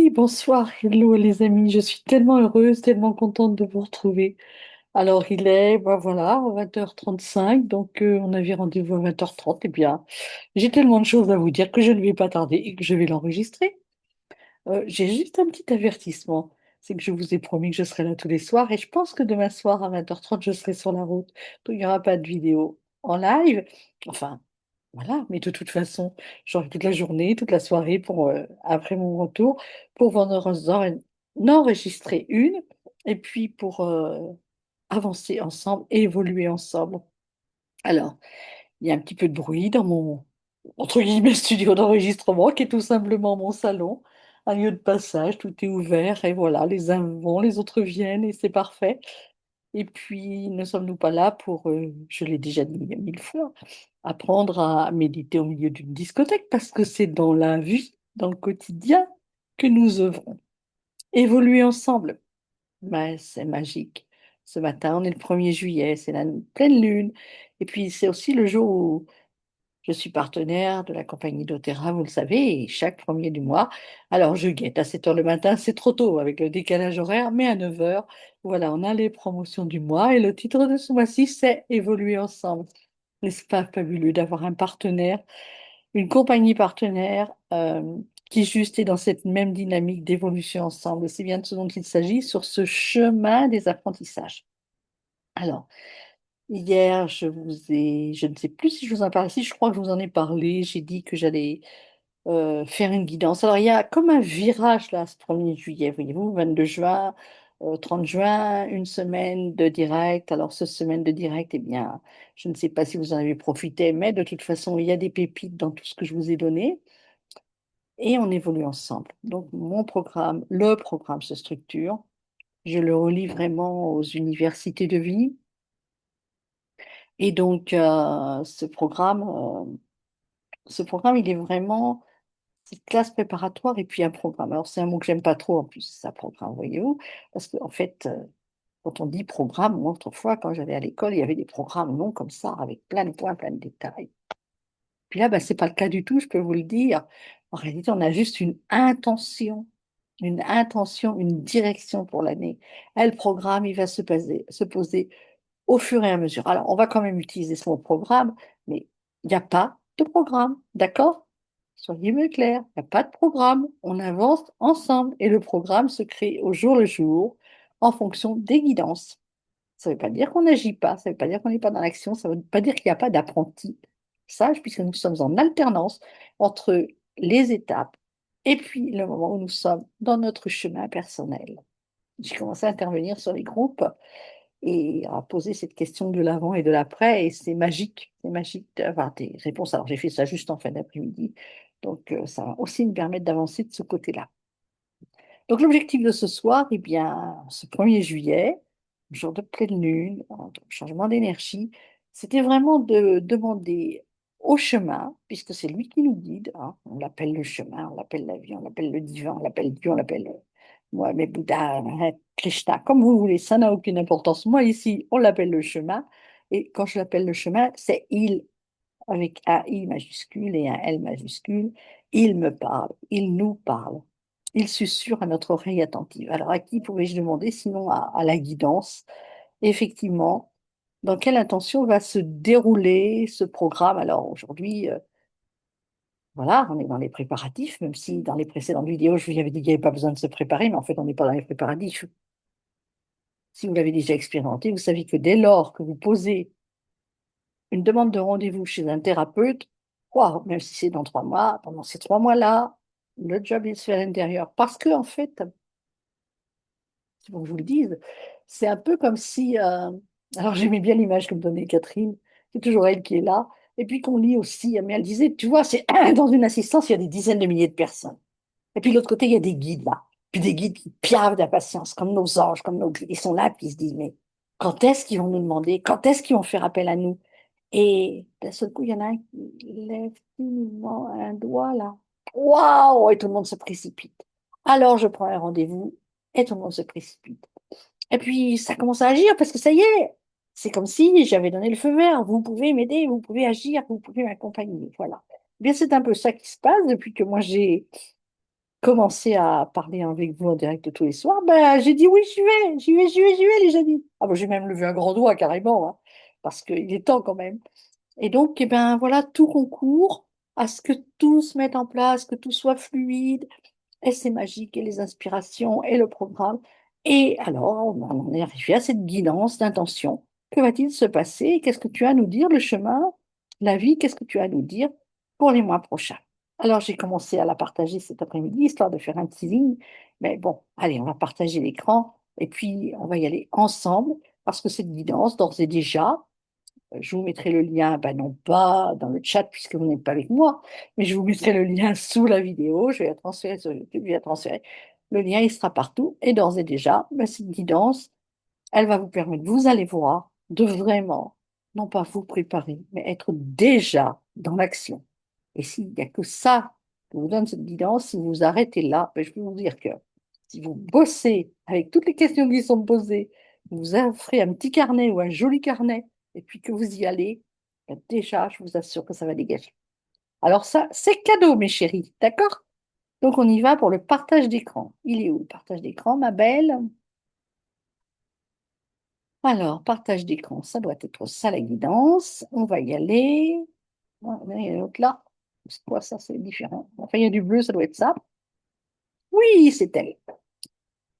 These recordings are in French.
Oui, bonsoir, hello les amis, je suis tellement heureuse, tellement contente de vous retrouver. Alors il est, voilà, 20h35, donc on avait rendez-vous à 20h30. Eh bien, j'ai tellement de choses à vous dire que je ne vais pas tarder et que je vais l'enregistrer. J'ai juste un petit avertissement, c'est que je vous ai promis que je serai là tous les soirs et je pense que demain soir à 20h30, je serai sur la route. Donc il n'y aura pas de vidéo en live. Enfin, voilà, mais de toute façon, j'aurai toute la journée, toute la soirée pour, après mon retour pour en enregistrer une et puis pour avancer ensemble et évoluer ensemble. Alors, il y a un petit peu de bruit dans mon, entre guillemets, studio d'enregistrement qui est tout simplement mon salon, un lieu de passage, tout est ouvert et voilà, les uns vont, les autres viennent et c'est parfait. Et puis, ne sommes-nous pas là pour, je l'ai déjà dit mille fois, apprendre à méditer au milieu d'une discothèque parce que c'est dans la vie, dans le quotidien que nous œuvrons. Évoluer ensemble, ben, c'est magique. Ce matin, on est le 1er juillet, c'est la pleine lune. Et puis, c'est aussi le jour où je suis partenaire de la compagnie doTERRA, vous le savez, et chaque premier du mois. Alors, je guette à 7 heures le matin, c'est trop tôt avec le décalage horaire, mais à 9 heures, voilà, on a les promotions du mois. Et le titre de ce mois-ci, c'est Évoluer ensemble. N'est-ce pas fabuleux d'avoir un partenaire, une compagnie partenaire qui juste est dans cette même dynamique d'évolution ensemble. C'est bien de ce dont il s'agit sur ce chemin des apprentissages. Alors, hier, je ne sais plus si je vous en parle, si je crois que je vous en ai parlé, j'ai dit que j'allais faire une guidance. Alors, il y a comme un virage là, ce 1er juillet, voyez-vous, 22 juin, 30 juin, une semaine de direct. Alors, cette semaine de direct, eh bien, je ne sais pas si vous en avez profité, mais de toute façon, il y a des pépites dans tout ce que je vous ai donné et on évolue ensemble. Donc, mon programme, le programme se structure. Je le relie vraiment aux universités de vie. Et donc, ce programme, il est vraiment cette classe préparatoire et puis un programme. Alors, c'est un mot que j'aime pas trop en plus, ça, programme, voyez-vous, parce qu'en fait, quand on dit programme, moi, autrefois, quand j'allais à l'école, il y avait des programmes longs comme ça, avec plein de points, plein de détails. Puis là, ben, c'est pas le cas du tout, je peux vous le dire. En réalité, on a juste une intention, une direction pour l'année. Et le programme, il va se poser au fur et à mesure. Alors, on va quand même utiliser ce mot programme, mais il n'y a pas de programme, d'accord? Soyez-moi clairs, il n'y a pas de programme. On avance ensemble et le programme se crée au jour le jour en fonction des guidances. Ça ne veut pas dire qu'on n'agit pas, ça ne veut pas dire qu'on n'est pas dans l'action, ça ne veut pas dire qu'il n'y a pas d'apprentissage, puisque nous sommes en alternance entre les étapes et puis le moment où nous sommes dans notre chemin personnel. J'ai commencé à intervenir sur les groupes et à poser cette question de l'avant et de l'après. Et c'est magique d'avoir des réponses. Alors, j'ai fait ça juste en fin d'après-midi. Donc, ça va aussi me permettre d'avancer de ce côté-là. Donc, l'objectif de ce soir, eh bien, ce 1er juillet, jour de pleine lune, changement d'énergie, c'était vraiment de demander au chemin, puisque c'est lui qui nous guide, hein, on l'appelle le chemin, on l'appelle la vie, on l'appelle le divin, on l'appelle Dieu, on l'appelle Mohamed, Bouddha, Krishna, comme vous voulez, ça n'a aucune importance. Moi, ici, on l'appelle le chemin, et quand je l'appelle le chemin, c'est il, avec un I majuscule et un L majuscule. Il me parle, il nous parle, il susurre à notre oreille attentive. Alors, à qui pourrais-je demander, sinon à la guidance? Effectivement, dans quelle intention va se dérouler ce programme? Alors, aujourd'hui, voilà, on est dans les préparatifs, même si dans les précédentes vidéos, je vous avais dit qu'il n'y avait pas besoin de se préparer, mais en fait, on n'est pas dans les préparatifs. Si vous l'avez déjà expérimenté, vous savez que dès lors que vous posez une demande de rendez-vous chez un thérapeute, wow, même si c'est dans 3 mois, pendant ces 3 mois-là, le job, il se fait à l'intérieur. Parce que, en fait, c'est pour que je vous le dise, c'est un peu comme si... alors, j'aimais bien l'image que me donnait Catherine, c'est toujours elle qui est là, et puis qu'on lit aussi, mais elle disait, tu vois, c'est dans une assistance, il y a des dizaines de milliers de personnes. Et puis, de l'autre côté, il y a des guides, là. Puis des guides qui piavent d'impatience, comme nos anges, comme nos guides. Ils sont là, puis ils se disent, mais quand est-ce qu'ils vont nous demander? Quand est-ce qu'ils vont faire appel à nous? Et d'un seul coup, il y en a un qui lève timidement un doigt là. Waouh! Et tout le monde se précipite. Alors je prends un rendez-vous et tout le monde se précipite. Et puis ça commence à agir parce que ça y est, c'est comme si j'avais donné le feu vert. Vous pouvez m'aider, vous pouvez agir, vous pouvez m'accompagner. Voilà. Eh bien, c'est un peu ça qui se passe depuis que moi j'ai commencer à parler avec vous en direct tous les soirs, ben, j'ai dit oui, j'y vais, les amis. Ah ben, j'ai même levé un grand doigt carrément, hein, parce qu'il est temps quand même. Et donc, eh ben, voilà, tout concourt à ce que tout se mette en place, que tout soit fluide, et c'est magique, et les inspirations, et le programme. Et alors, on en est arrivé à cette guidance d'intention. Que va-t-il se passer? Qu'est-ce que tu as à nous dire, le chemin, la vie, qu'est-ce que tu as à nous dire pour les mois prochains? Alors, j'ai commencé à la partager cet après-midi, histoire de faire un teasing. Mais bon, allez, on va partager l'écran, et puis on va y aller ensemble, parce que cette guidance, d'ores et déjà, je vous mettrai le lien, ben non pas dans le chat puisque vous n'êtes pas avec moi, mais je vous mettrai le lien sous la vidéo. Je vais la transférer sur YouTube, je vais la transférer. Le lien, il sera partout. Et d'ores et déjà, ben, cette guidance, elle va vous permettre, vous allez voir, de vraiment, non pas vous préparer, mais être déjà dans l'action. Et s'il n'y a que ça que vous donne cette guidance, si vous vous arrêtez là, ben, je peux vous dire que si vous bossez avec toutes les questions qui sont posées, vous offrez un petit carnet ou un joli carnet, et puis que vous y allez, ben, déjà, je vous assure que ça va dégager. Alors ça, c'est cadeau, mes chéris, d'accord? Donc on y va pour le partage d'écran. Il est où le partage d'écran, ma belle? Alors, partage d'écran, ça doit être ça la guidance. On va y aller. Ah, il y a l'autre là. C'est quoi ça? C'est différent. Enfin, il y a du bleu, ça doit être ça. Oui, c'est elle.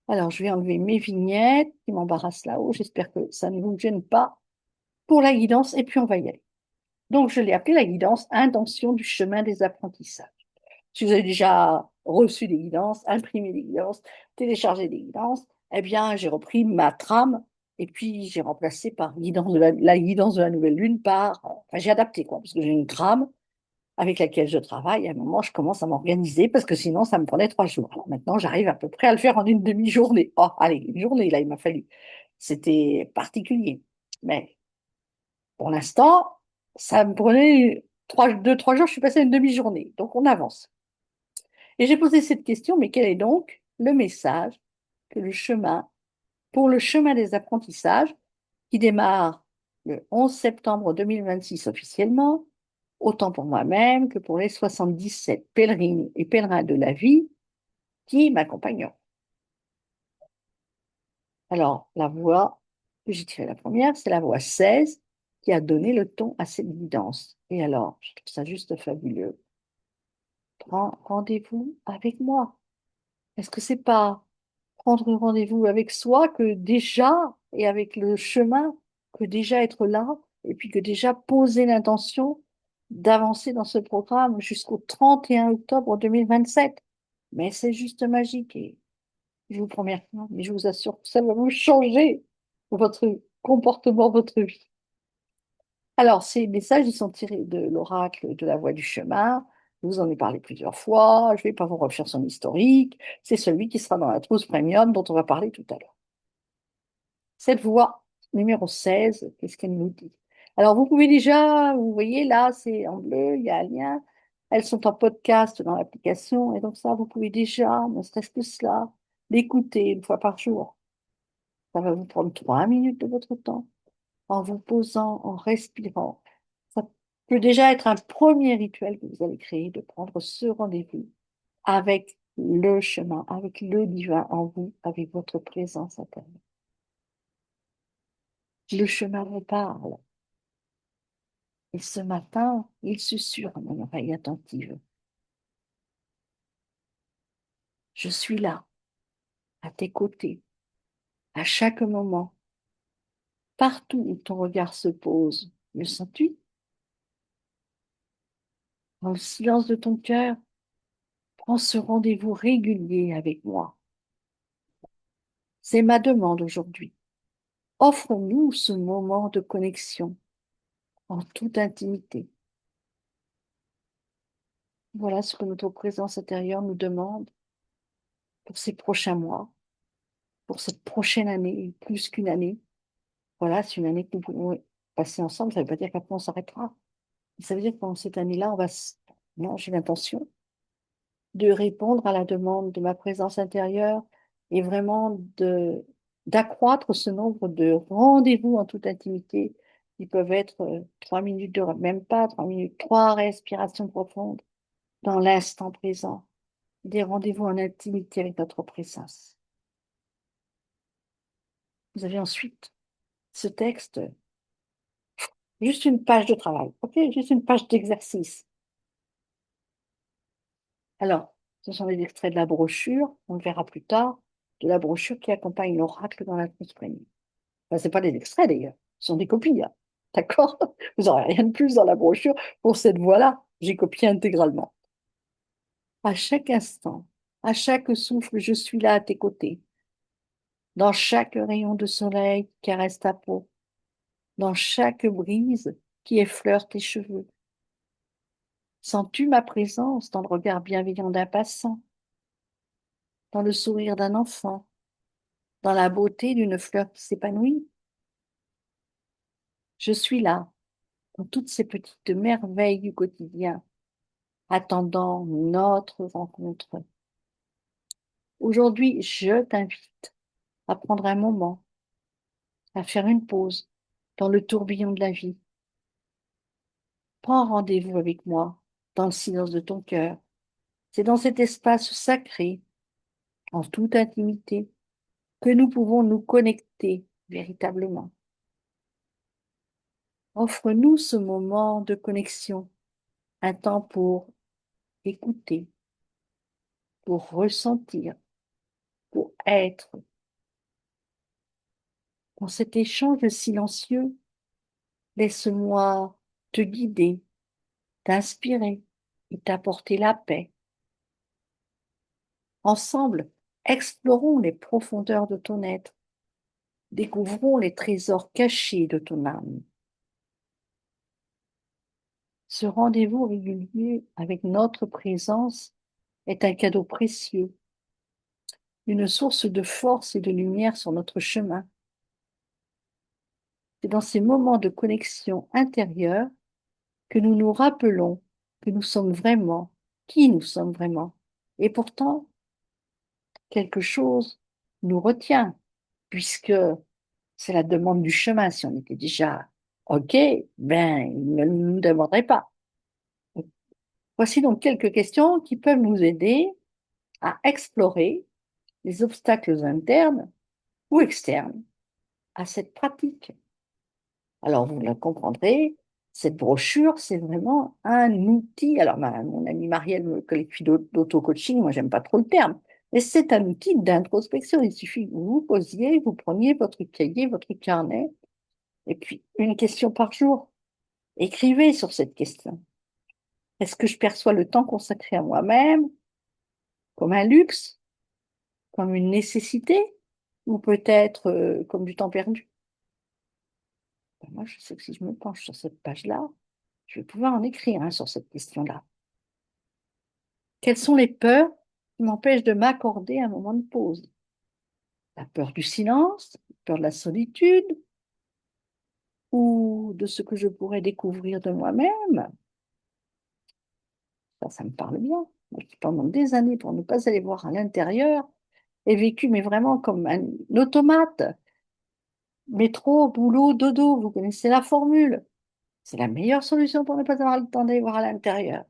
Alors, je vais enlever mes vignettes qui m'embarrassent là-haut. J'espère que ça ne vous gêne pas pour la guidance. Et puis, on va y aller. Donc, je l'ai appelée la guidance Intention du chemin des apprentissages. Si vous avez déjà reçu des guidances, imprimé des guidances, téléchargé des guidances, eh bien, j'ai repris ma trame et puis j'ai remplacé par guidance la guidance de la nouvelle lune par, enfin, j'ai adapté quoi, parce que j'ai une trame avec laquelle je travaille. À un moment, je commence à m'organiser parce que sinon, ça me prenait 3 jours. Alors maintenant, j'arrive à peu près à le faire en une demi-journée. Oh, allez, une journée, là, il m'a fallu. C'était particulier. Mais pour l'instant, ça me prenait 2, 3 jours, je suis passée à une demi-journée. Donc, on avance. Et j'ai posé cette question, mais quel est donc le message que le chemin, pour le chemin des apprentissages, qui démarre le 11 septembre 2026 officiellement, autant pour moi-même que pour les 77 pèlerines et pèlerins de la vie qui m'accompagneront. Alors, la voix que j'ai tirée la première, c'est la voix 16 qui a donné le ton à cette guidance. Et alors, je trouve ça juste fabuleux. Prends rendez-vous avec moi. Est-ce que c'est pas prendre rendez-vous avec soi que déjà, et avec le chemin, que déjà être là, et puis que déjà poser l'intention d'avancer dans ce programme jusqu'au 31 octobre 2027? Mais c'est juste magique et je vous promets rien, mais je vous assure que ça va vous changer votre comportement, votre vie. Alors, ces messages, ils sont tirés de l'oracle de la voie du chemin. Je vous en ai parlé plusieurs fois. Je ne vais pas vous refaire son historique. C'est celui qui sera dans la trousse premium dont on va parler tout à l'heure. Cette voie numéro 16, qu'est-ce qu'elle nous dit? Alors, vous pouvez déjà, vous voyez là, c'est en bleu, il y a un lien. Elles sont en podcast dans l'application. Et donc ça, vous pouvez déjà, ne serait-ce que cela, l'écouter une fois par jour. Ça va vous prendre 3 minutes de votre temps en vous posant, en respirant. Ça peut déjà être un premier rituel que vous allez créer, de prendre ce rendez-vous avec le chemin, avec le divin en vous, avec votre présence intérieure. Le chemin vous parle. Et ce matin, il susurre à mon oreille attentive. Je suis là, à tes côtés, à chaque moment, partout où ton regard se pose. Le sens-tu? Dans le silence de ton cœur, prends ce rendez-vous régulier avec moi. C'est ma demande aujourd'hui. Offre-nous ce moment de connexion en toute intimité. Voilà ce que notre présence intérieure nous demande pour ces prochains mois, pour cette prochaine année, plus qu'une année. Voilà, c'est une année que nous pouvons passer ensemble. Ça ne veut pas dire qu'après on s'arrêtera. Ça veut dire que pendant cette année-là, non, j'ai l'intention de répondre à la demande de ma présence intérieure et vraiment d'accroître ce nombre de rendez-vous en toute intimité qui peuvent être 3 minutes même pas 3 minutes, 3 respirations profondes dans l'instant présent. des rendez-vous en intimité avec notre présence. Vous avez ensuite ce texte, juste une page de travail, ok? Juste une page d'exercice. Alors, ce sont des extraits de la brochure, on le verra plus tard, de la brochure qui accompagne l'oracle dans la transcrénie. Enfin, ce pas des extraits d'ailleurs, ce sont des copies, hein. D'accord? Vous n'aurez rien de plus dans la brochure pour cette voie-là. J'ai copié intégralement. À chaque instant, à chaque souffle, je suis là à tes côtés. Dans chaque rayon de soleil qui caresse ta peau, dans chaque brise qui effleure tes cheveux. Sens-tu ma présence dans le regard bienveillant d'un passant, dans le sourire d'un enfant, dans la beauté d'une fleur qui s'épanouit? Je suis là, dans toutes ces petites merveilles du quotidien, attendant notre rencontre. Aujourd'hui, je t'invite à prendre un moment, à faire une pause dans le tourbillon de la vie. Prends rendez-vous avec moi dans le silence de ton cœur. C'est dans cet espace sacré, en toute intimité, que nous pouvons nous connecter véritablement. Offre-nous ce moment de connexion, un temps pour écouter, pour ressentir, pour être. Dans cet échange silencieux, laisse-moi te guider, t'inspirer et t'apporter la paix. Ensemble, explorons les profondeurs de ton être, découvrons les trésors cachés de ton âme. Ce rendez-vous régulier avec notre présence est un cadeau précieux, une source de force et de lumière sur notre chemin. C'est dans ces moments de connexion intérieure que nous nous rappelons que nous sommes vraiment, qui nous sommes vraiment. Et pourtant, quelque chose nous retient, puisque c'est la demande du chemin. Si on était déjà OK, ben, il ne nous demanderait pas. Voici donc quelques questions qui peuvent nous aider à explorer les obstacles internes ou externes à cette pratique. Alors, vous le comprendrez, cette brochure, c'est vraiment un outil. Alors, mon amie Marielle me qualifie d'auto-coaching, moi, j'aime pas trop le terme, mais c'est un outil d'introspection. Il suffit que vous vous posiez, vous preniez votre cahier, votre carnet, et puis une question par jour. Écrivez sur cette question. Est-ce que je perçois le temps consacré à moi-même comme un luxe, comme une nécessité, ou peut-être comme du temps perdu? Ben, moi, je sais que si je me penche sur cette page-là, je vais pouvoir en écrire hein, sur cette question-là. Quelles sont les peurs qui m'empêchent de m'accorder un moment de pause? La peur du silence, la peur de la solitude, ou de ce que je pourrais découvrir de moi-même? Ça me parle bien. Moi, qui, pendant des années, pour ne pas aller voir à l'intérieur, ai vécu, mais vraiment comme un automate. Métro, boulot, dodo, vous connaissez la formule. C'est la meilleure solution pour ne pas avoir le temps d'aller voir à l'intérieur.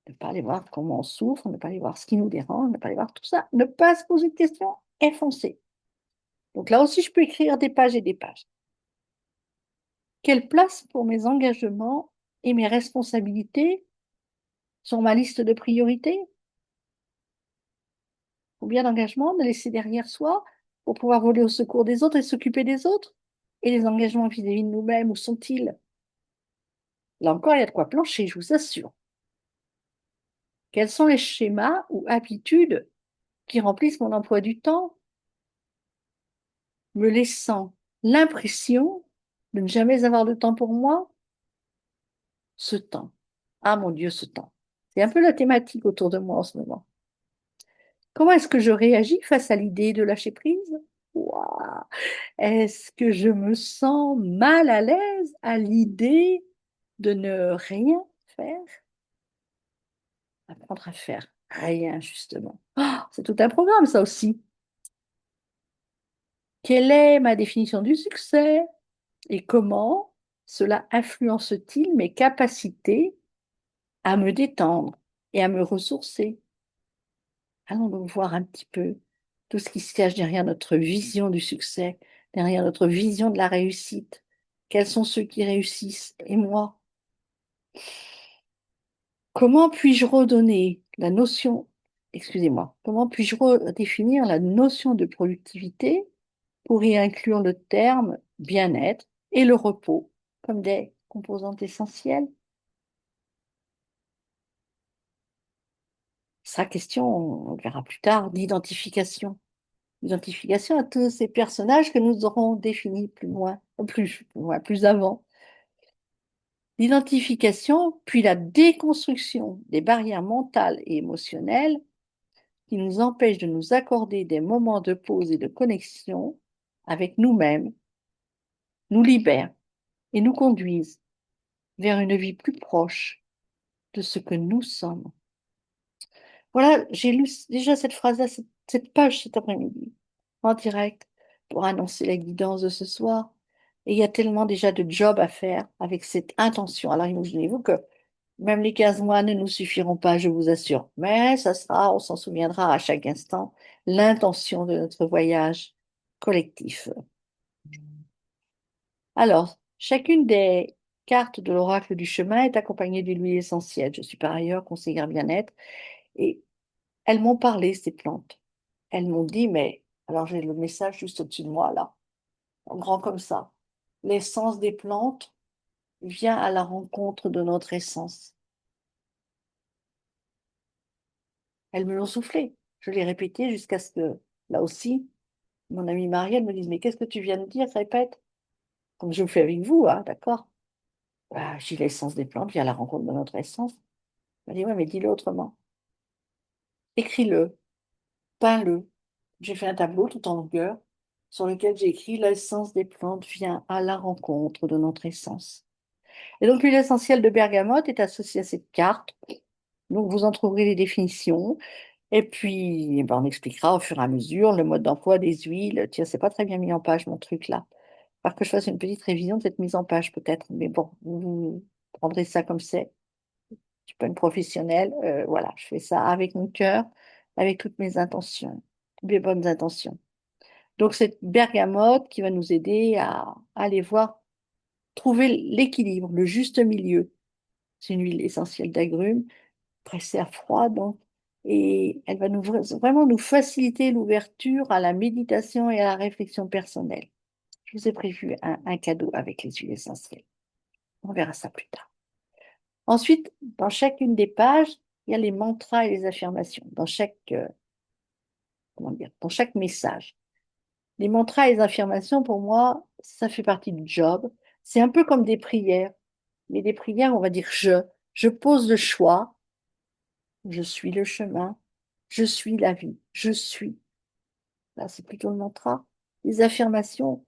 Ne pas aller voir comment on souffre, ne pas aller voir ce qui nous dérange, ne pas aller voir tout ça, ne pas se poser de questions et foncer. Donc là aussi, je peux écrire des pages et des pages. Quelle place pour mes engagements et mes responsabilités sur ma liste de priorités? Combien d'engagements de laisser derrière soi pour pouvoir voler au secours des autres et s'occuper des autres? Et les engagements vis-à-vis de nous-mêmes, où sont-ils? Là encore, il y a de quoi plancher, je vous assure. Quels sont les schémas ou habitudes qui remplissent mon emploi du temps, me laissant l'impression de ne jamais avoir de temps pour moi? Ce temps. Ah mon Dieu, ce temps. C'est un peu la thématique autour de moi en ce moment. Comment est-ce que je réagis face à l'idée de lâcher prise? Ouah. Est-ce que je me sens mal à l'aise à l'idée de ne rien faire? Apprendre à faire rien, justement. Ah, c'est tout un programme, ça aussi. Quelle est ma définition du succès et comment cela influence-t-il mes capacités à me détendre et à me ressourcer? Allons donc voir un petit peu tout ce qui se cache derrière notre vision du succès, derrière notre vision de la réussite. Quels sont ceux qui réussissent et moi? Comment puis-je redonner la notion, excusez-moi, comment puis-je redéfinir la notion de productivité pour y inclure le terme bien-être et le repos comme des composantes essentielles? Il sera question, on verra plus tard, d'identification. Identification à tous ces personnages que nous aurons définis plus avant. L'identification, puis la déconstruction des barrières mentales et émotionnelles qui nous empêchent de nous accorder des moments de pause et de connexion avec nous-mêmes, nous libèrent et nous conduisent vers une vie plus proche de ce que nous sommes. Voilà, j'ai lu déjà cette phrase-là, cette page cet après-midi, en direct, pour annoncer la guidance de ce soir. Et il y a tellement déjà de job à faire avec cette intention. Alors imaginez-vous que même les 15 mois ne nous suffiront pas, je vous assure. Mais ça sera, on s'en souviendra à chaque instant, l'intention de notre voyage collectif. Alors, chacune des cartes de l'oracle du chemin est accompagnée d'une huile essentielle. Je suis par ailleurs conseillère bien-être et elles m'ont parlé, ces plantes. Elles m'ont dit, mais alors j'ai le message juste au-dessus de moi, là, en grand comme ça. L'essence des plantes vient à la rencontre de notre essence. Elles me l'ont soufflé. Je l'ai répété jusqu'à ce que, là aussi, mon amie Marielle me dise, mais qu'est-ce que tu viens de dire? Répète. Comme je le fais avec vous, hein, d'accord? Bah, j'ai l'essence des plantes vient à la rencontre de notre essence. Elle m'a dit, ouais, mais dis-le autrement. Écris-le, peins-le. J'ai fait un tableau tout en longueur sur lequel j'ai écrit l'essence des plantes vient à la rencontre de notre essence. Et donc l'huile essentielle de bergamote est associée à cette carte. Donc vous en trouverez les définitions. Et puis eh ben, on expliquera au fur et à mesure le mode d'emploi des huiles. Tiens, c'est pas très bien mis en page mon truc là. Faut que je fasse une petite révision de cette mise en page peut-être. Mais bon, vous prendrez ça comme c'est. Je suis pas une professionnelle. Voilà, je fais ça avec mon cœur, avec toutes mes intentions, toutes mes bonnes intentions. Donc, cette bergamote qui va nous aider à aller voir, trouver l'équilibre, le juste milieu. C'est une huile essentielle d'agrumes, pressée à froid, donc, et elle va vraiment nous faciliter l'ouverture à la méditation et à la réflexion personnelle. Je vous ai prévu un cadeau avec les huiles essentielles. On verra ça plus tard. Ensuite, dans chacune des pages, il y a les mantras et les affirmations, comment dire, dans chaque message. Les mantras et les affirmations, pour moi, ça fait partie du job. C'est un peu comme des prières. Mais des prières, on va dire je. Je pose le choix. Je suis le chemin. Je suis la vie. Je suis. Là, c'est plutôt le mantra. Les affirmations,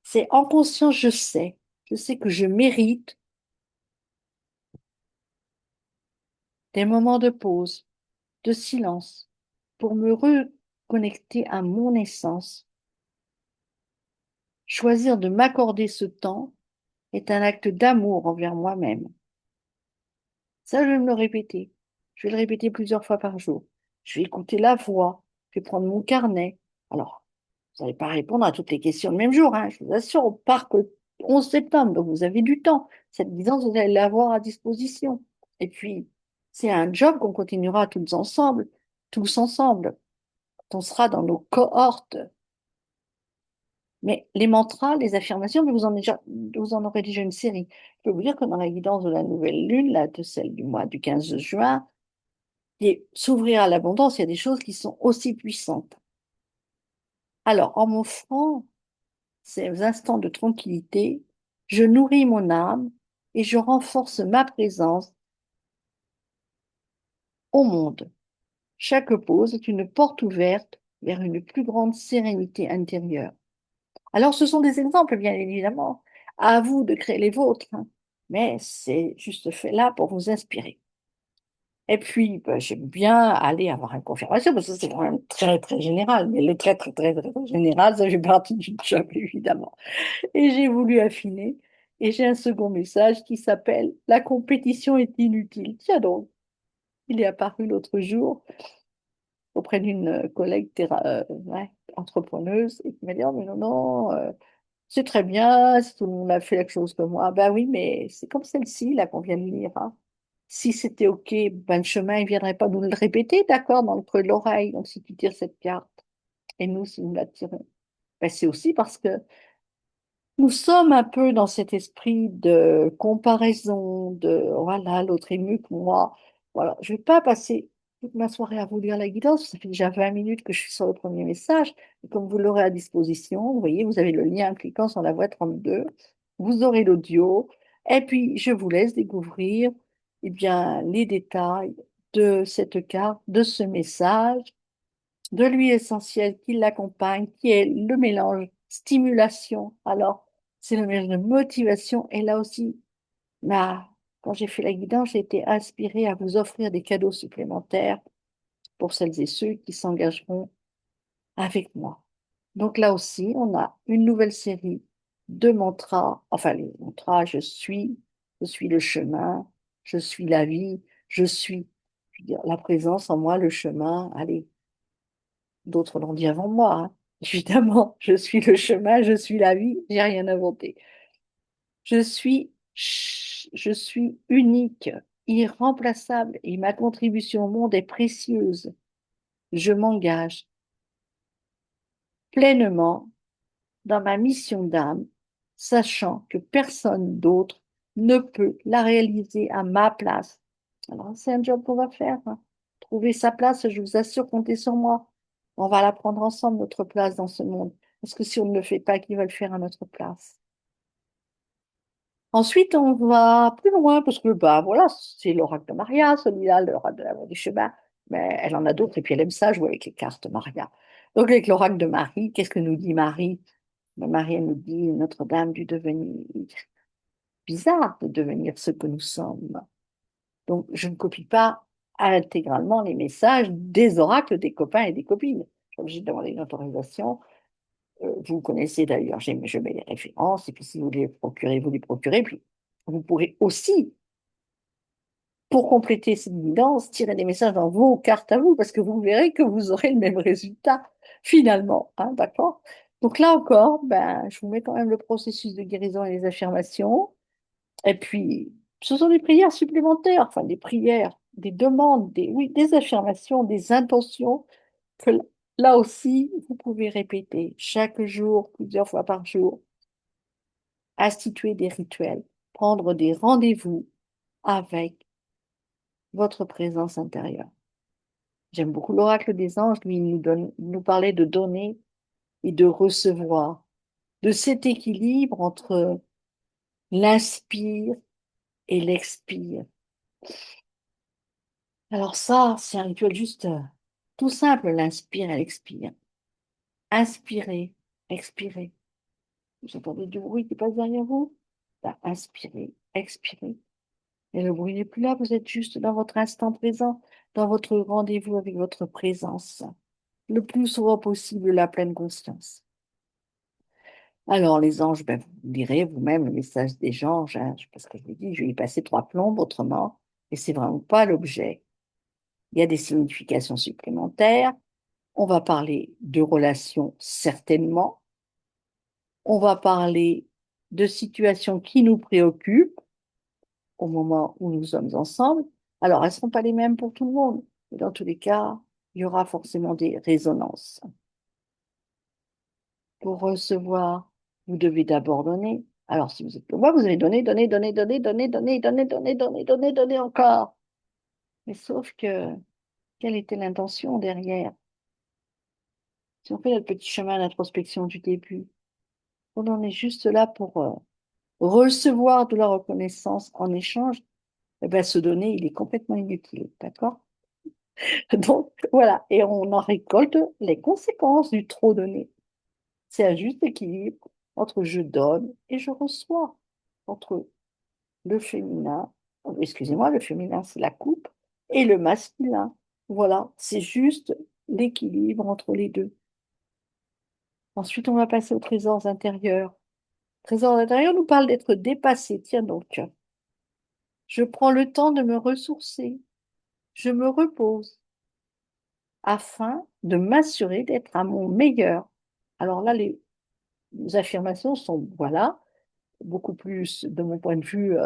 c'est en conscience, je sais. Je sais que je mérite des moments de pause, de silence, pour me reconnecter à mon essence. Choisir de m'accorder ce temps est un acte d'amour envers moi-même. Ça, je vais me le répéter. Je vais le répéter plusieurs fois par jour. Je vais écouter la voix. Je vais prendre mon carnet. Alors, vous n'allez pas répondre à toutes les questions le même jour, hein. Je vous assure, on part que le 11 septembre, donc vous avez du temps. Cette guidance, vous allez l'avoir à disposition. Et puis, c'est un job qu'on continuera tous ensemble. On sera dans nos cohortes. Mais les mantras, les affirmations, mais vous en aurez déjà une série. Je peux vous dire que dans la guidance de la nouvelle lune, là, de celle du mois du 15 juin, et s'ouvrir à l'abondance, il y a des choses qui sont aussi puissantes. Alors, en m'offrant ces instants de tranquillité, je nourris mon âme et je renforce ma présence au monde. Chaque pause est une porte ouverte vers une plus grande sérénité intérieure. Alors, ce sont des exemples, bien évidemment. À vous de créer les vôtres, hein. Mais c'est juste fait là pour vous inspirer. Et puis, ben, j'aime bien aller avoir une confirmation parce que c'est quand même très, très général. Mais le très, très, très, très, très général, ça fait partie du job, évidemment. Et j'ai voulu affiner. Et j'ai un second message qui s'appelle La compétition est inutile. Tiens donc, il est apparu l'autre jour. auprès d'une collègue ouais, entrepreneuse et qui m'a dit, oh, mais non, non, c'est très bien si tout le monde a fait la chose comme moi. Ben oui, mais c'est comme celle-ci, là, qu'on vient de lire, hein. Si c'était OK, ben le chemin, il ne viendrait pas nous le répéter, d'accord, dans le creux de l'oreille. Donc, si tu tires cette carte, et nous, si nous la tirons, ben, c'est aussi parce que nous sommes un peu dans cet esprit de comparaison, de voilà, l'autre est mieux que moi. Voilà, je ne vais pas passer toute ma soirée à vous lire la guidance, ça fait déjà 20 minutes que je suis sur le premier message. Et comme vous l'aurez à disposition, vous voyez, vous avez le lien en cliquant sur la voie 32, vous aurez l'audio, et puis je vous laisse découvrir eh bien, les détails de cette carte, de ce message de l'huile essentielle qui l'accompagne, qui est le mélange stimulation. Alors, c'est le mélange de motivation. Et là aussi, là, quand j'ai fait la guidance, j'ai été inspirée à vous offrir des cadeaux supplémentaires pour celles et ceux qui s'engageront avec moi. Donc là aussi, on a une nouvelle série de mantras, enfin les mantras, je suis le chemin, je suis la vie, je veux dire, la présence en moi, le chemin, allez, d'autres l'ont dit avant moi, hein. Évidemment, je suis le chemin, je suis la vie, j'ai rien inventé. Je suis unique, irremplaçable et ma contribution au monde est précieuse. Je m'engage pleinement dans ma mission d'âme, sachant que personne d'autre ne peut la réaliser à ma place. Alors, c'est un job qu'on va faire, hein. Trouver sa place, je vous assure, comptez sur moi. On va la prendre ensemble, notre place dans ce monde. Parce que si on ne le fait pas, qui va le faire à notre place? Ensuite, on va plus loin, parce que, bah, voilà, c'est l'oracle de Maria, celui-là, l'oracle de la voie du chemin. Mais elle en a d'autres, et puis elle aime ça jouer avec les cartes Maria. Donc, avec l'oracle de Marie, qu'est-ce que nous dit Marie? Ben, Marie, elle nous dit Notre-Dame du devenir. Bizarre de devenir ce que nous sommes. Donc, je ne copie pas intégralement les messages des oracles des copains et des copines. Je suis obligée de demander une autorisation. Vous connaissez d'ailleurs, je mets les références, et puis si vous les procurez, vous les procurez. Puis vous pourrez aussi, pour compléter cette guidance, tirer des messages dans vos cartes à vous, parce que vous verrez que vous aurez le même résultat finalement. Hein, d'accord? Donc là encore, ben, je vous mets quand même le processus de guérison et les affirmations. Et puis, ce sont des prières supplémentaires, enfin des prières, des demandes, oui, des affirmations, des intentions que là aussi, vous pouvez répéter chaque jour, plusieurs fois par jour, instituer des rituels, prendre des rendez-vous avec votre présence intérieure. J'aime beaucoup l'oracle des anges, lui, il nous parlait de donner et de recevoir, de cet équilibre entre l'inspire et l'expire. Alors ça, c'est un rituel juste tout simple, l'inspire et l'expire. Inspirez, expirez. Vous entendez du bruit qui passe derrière vous? Ben, inspirez, expirez. Et le bruit n'est plus là, vous êtes juste dans votre instant présent, dans votre rendez-vous avec votre présence. Le plus souvent possible, la pleine conscience. Alors, les anges, ben, vous lirez vous-même le message des anges, hein, parce que je vous dis, je vais y passer trois plombes autrement, et c'est vraiment pas l'objet. Il y a des significations supplémentaires. On va parler de relations certainement. On va parler de situations qui nous préoccupent au moment où nous sommes ensemble. Alors, elles ne seront pas les mêmes pour tout le monde. Mais dans tous les cas, il y aura forcément des résonances. Pour recevoir, vous devez d'abord donner. Alors, si vous êtes comme moi, vous allez donner, donner, donner, donner, donner, donner, donner, donner, donner, donner, donner encore. Mais sauf que, quelle était l'intention derrière? Si on fait notre petit chemin d'introspection du début, on en est juste là pour recevoir de la reconnaissance en échange, eh ben, se donner, il est complètement inutile, d'accord? Donc, voilà, et on en récolte les conséquences du trop donné. C'est un juste équilibre entre je donne et je reçois, entre le féminin, excusez-moi, le féminin, c'est la coupe, et le masculin. Voilà, c'est juste l'équilibre entre les deux. Ensuite, on va passer aux trésors intérieurs. Trésors intérieurs nous parle d'être dépassé. Tiens donc, je prends le temps de me ressourcer, je me repose. afin de m'assurer d'être à mon meilleur. Alors là, les affirmations sont, voilà, beaucoup plus, de mon point de vue,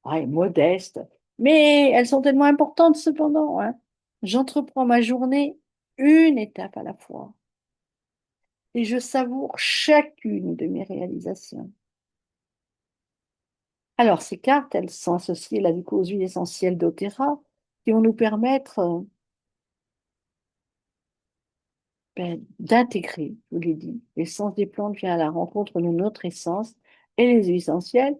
ouais, modestes, mais elles sont tellement importantes cependant, hein. J'entreprends ma journée une étape à la fois et je savoure chacune de mes réalisations. Alors, ces cartes, elles sont associées là, du coup, aux huiles essentielles d'Otera qui vont nous permettre d'intégrer, je vous l'ai dit, l'essence des plantes vient à la rencontre de notre essence et les huiles essentielles,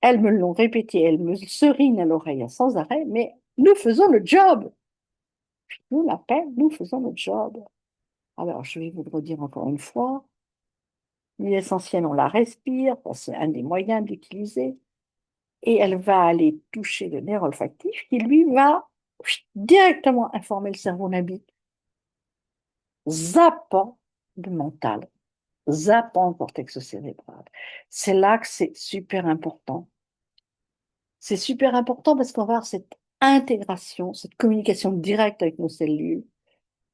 elles me l'ont répété, elles me serinent à l'oreille sans arrêt, mais nous faisons le job. Nous, la paix, nous faisons le job. Alors, je vais vous le redire encore une fois. L'huile essentielle, on la respire, c'est un des moyens d'utiliser, et elle va aller toucher le nerf olfactif qui, lui, va directement informer le cerveau limbique, zappant le mental, zappant le cortex cérébral. C'est là que c'est super important. C'est super important parce qu'on va avoir cette intégration, cette communication directe avec nos cellules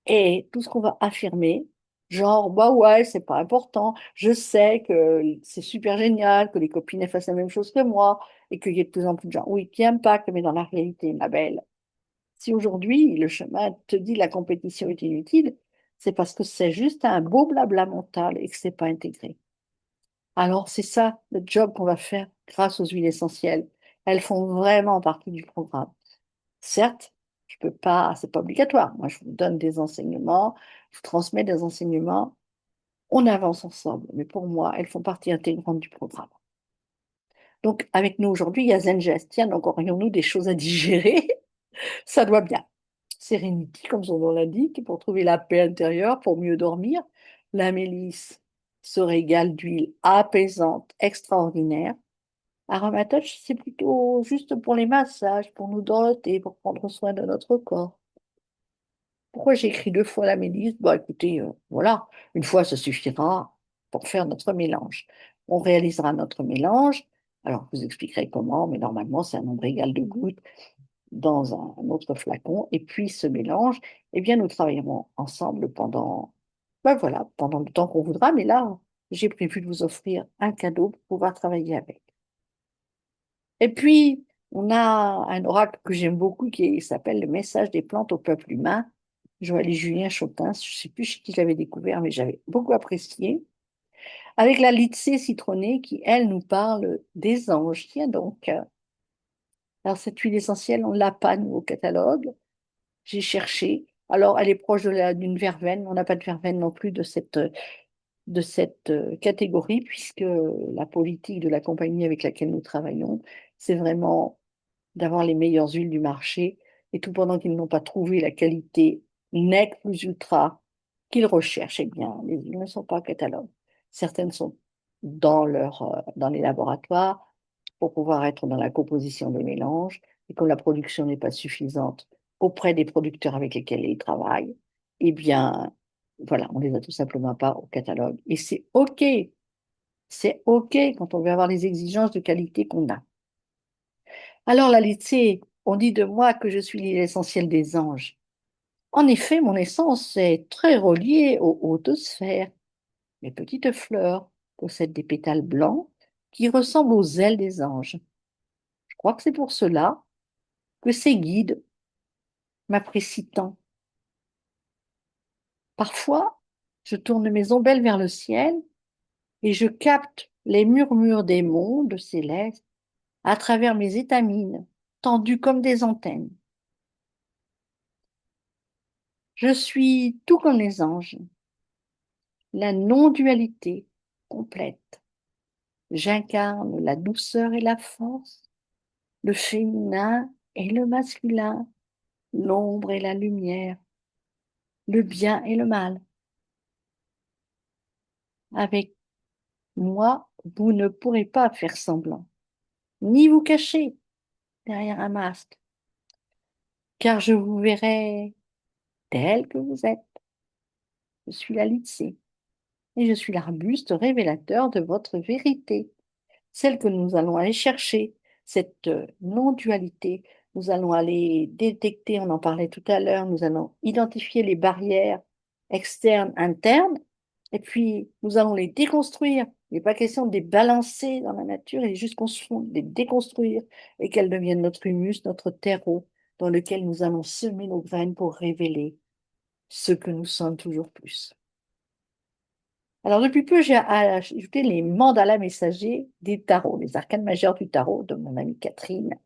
et tout ce qu'on va affirmer, genre, bah ouais, c'est pas important, je sais que c'est super génial que les copines elles fassent la même chose que moi et qu'il y ait de plus en plus de gens, oui, qui impactent, mais dans la réalité, ma belle, si aujourd'hui le chemin te dit la compétition est inutile, c'est parce que c'est juste un beau blabla mental et que c'est pas intégré. Alors, c'est ça le job qu'on va faire grâce aux huiles essentielles. Elles font vraiment partie du programme. Certes, je peux pas, c'est pas obligatoire. Moi, je vous donne des enseignements, je vous transmets des enseignements, on avance ensemble. Mais pour moi, elles font partie intégrante du programme. Donc, avec nous aujourd'hui, il y a Zengest. Tiens, donc aurions-nous des choses à digérer? Ça doit bien. Serenity, comme son nom l'indique, pour trouver la paix intérieure, pour mieux dormir. La mélisse se régale d'huile apaisante, extraordinaire. Aromatouch, c'est plutôt juste pour les massages, pour nous dompter, pour prendre soin de notre corps. Pourquoi j'ai écrit deux fois la mélisse? Bah écoutez, voilà, une fois ça suffira pour faire notre mélange. On réalisera notre mélange. Alors, je vous expliquerai comment, mais normalement, c'est un nombre égal de gouttes dans un autre flacon. Et puis, ce mélange, eh bien, nous travaillerons ensemble pendant, ben voilà, pendant le temps qu'on voudra. Mais là, j'ai prévu de vous offrir un cadeau pour pouvoir travailler avec. Et puis, on a un oracle que j'aime beaucoup qui s'appelle Le message des plantes au peuple humain. Joël Julien Chotin, je ne sais plus chez qui je l'avais découvert, mais j'avais beaucoup apprécié. Avec la Litsée citronnée qui, elle, nous parle des anges. Tiens donc. Alors, cette huile essentielle, on ne l'a pas, nous, au catalogue. J'ai cherché. Alors, elle est proche d'une verveine. On n'a pas de verveine non plus de cette catégorie, puisque la politique de la compagnie avec laquelle nous travaillons, c'est vraiment d'avoir les meilleures huiles du marché, et tout pendant qu'ils n'ont pas trouvé la qualité nec plus ultra qu'ils recherchent, eh bien, les huiles ne sont pas au catalogue. Certaines sont dans les laboratoires pour pouvoir être dans la composition des mélanges, et comme la production n'est pas suffisante auprès des producteurs avec lesquels ils travaillent, eh bien, voilà, on les a tout simplement pas au catalogue. Et c'est OK quand on veut avoir les exigences de qualité qu'on a. Alors, la laitier, on dit de moi que je suis l'essentiel des anges. En effet, mon essence est très reliée aux hautes sphères. Mes petites fleurs possèdent des pétales blancs qui ressemblent aux ailes des anges. Je crois que c'est pour cela que ces guides m'apprécient tant. Parfois, je tourne mes ombelles vers le ciel et je capte les murmures des mondes célestes à travers mes étamines, tendues comme des antennes. Je suis tout comme les anges, la non-dualité complète. J'incarne la douceur et la force, le féminin et le masculin, l'ombre et la lumière, le bien et le mal. Avec moi, vous ne pourrez pas faire semblant, ni vous cacher derrière un masque, car je vous verrai tel que vous êtes. Je suis la Litsée et je suis l'arbuste révélateur de votre vérité, celle que nous allons aller chercher, cette non-dualité, Nous allons aller détecter, on en parlait tout à l'heure, nous allons identifier les barrières externes, internes, et puis nous allons les déconstruire. Il n'est pas question de les balancer dans la nature, il est juste qu'on les déconstruire et qu'elles deviennent notre humus, notre terreau, dans lequel nous allons semer nos graines pour révéler ce que nous sommes toujours plus. Alors, depuis peu, j'ai ajouté les mandalas messagers des tarots, les arcanes majeurs du tarot de mon amie Catherine,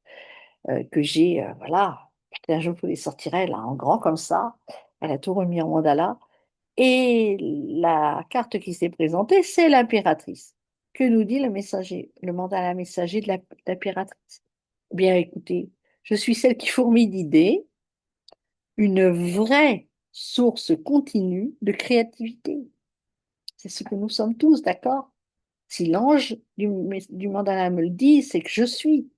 que j'ai, voilà, un jour, je vous les sortirai là en grand comme ça. Elle a tout remis en mandala. Et la carte qui s'est présentée, c'est l'impératrice. Que nous dit le messager, le mandala messager de l'impératrice? Eh bien, écoutez, je suis celle qui fourmille d'idées, une vraie source continue de créativité. C'est ce que nous sommes tous, d'accord? Si l'ange du mandala me le dit, c'est que je suis.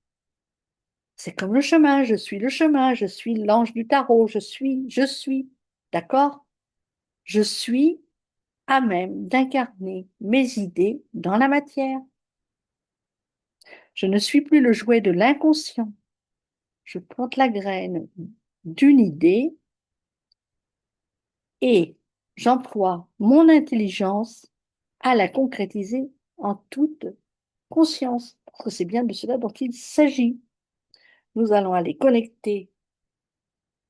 C'est comme le chemin, je suis le chemin, je suis l'ange du tarot, je suis. D'accord? Je suis à même d'incarner mes idées dans la matière. Je ne suis plus le jouet de l'inconscient. Je plante la graine d'une idée et j'emploie mon intelligence à la concrétiser en toute conscience. Parce que c'est bien de cela dont il s'agit. Nous allons aller connecter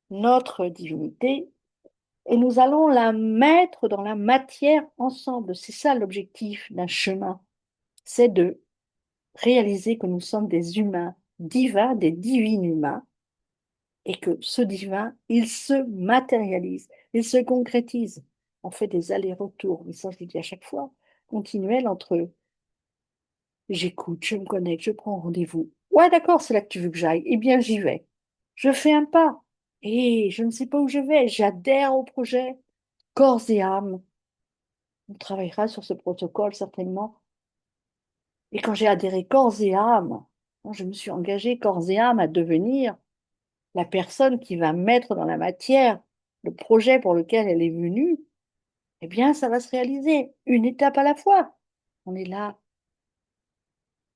notre divinité et nous allons la mettre dans la matière ensemble. C'est ça l'objectif d'un chemin. C'est de réaliser que nous sommes des humains divins, des divins humains, et que ce divin, il se matérialise, il se concrétise. On fait des allers-retours, mais ça je le dis à chaque fois, continuels entre j'écoute, je me connecte, je prends rendez-vous. Ouais, d'accord, c'est là que tu veux que j'aille. Eh bien, j'y vais. Je fais un pas. Et je ne sais pas où je vais. J'adhère au projet, corps et âme. On travaillera sur ce protocole certainement. Et quand j'ai adhéré corps et âme, quand je me suis engagée corps et âme à devenir la personne qui va mettre dans la matière le projet pour lequel elle est venue, eh bien, ça va se réaliser une étape à la fois. On est là,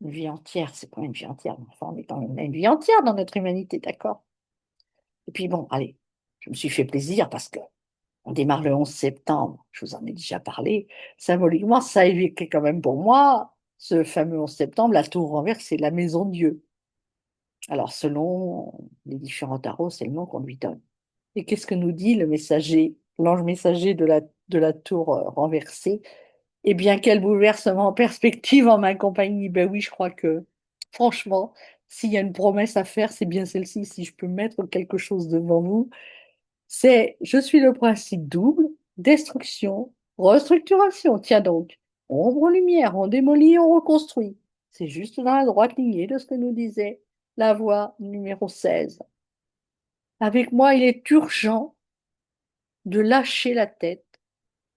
une vie entière, c'est pas une vie entière, mais enfin, on est quand même une vie entière dans notre humanité, d'accord? Et puis bon, allez, je me suis fait plaisir parce que on démarre le 11 septembre, je vous en ai déjà parlé. Symboliquement, ça a évoqué quand même pour moi ce fameux 11 septembre, la tour renversée, la maison de Dieu. Alors, selon les différents tarots, c'est le nom qu'on lui donne. Et qu'est-ce que nous dit le messager, l'ange messager de la tour renversée? Eh bien, quel bouleversement en perspective en ma compagnie. Ben oui, je crois que, franchement, s'il y a une promesse à faire, c'est bien celle-ci. Si je peux mettre quelque chose devant vous, c'est je suis le principe double, destruction, restructuration. Tiens donc, ombre, lumière, on démolit, on reconstruit. C'est juste dans la droite lignée de ce que nous disait la voie numéro 16. Avec moi, il est urgent de lâcher la tête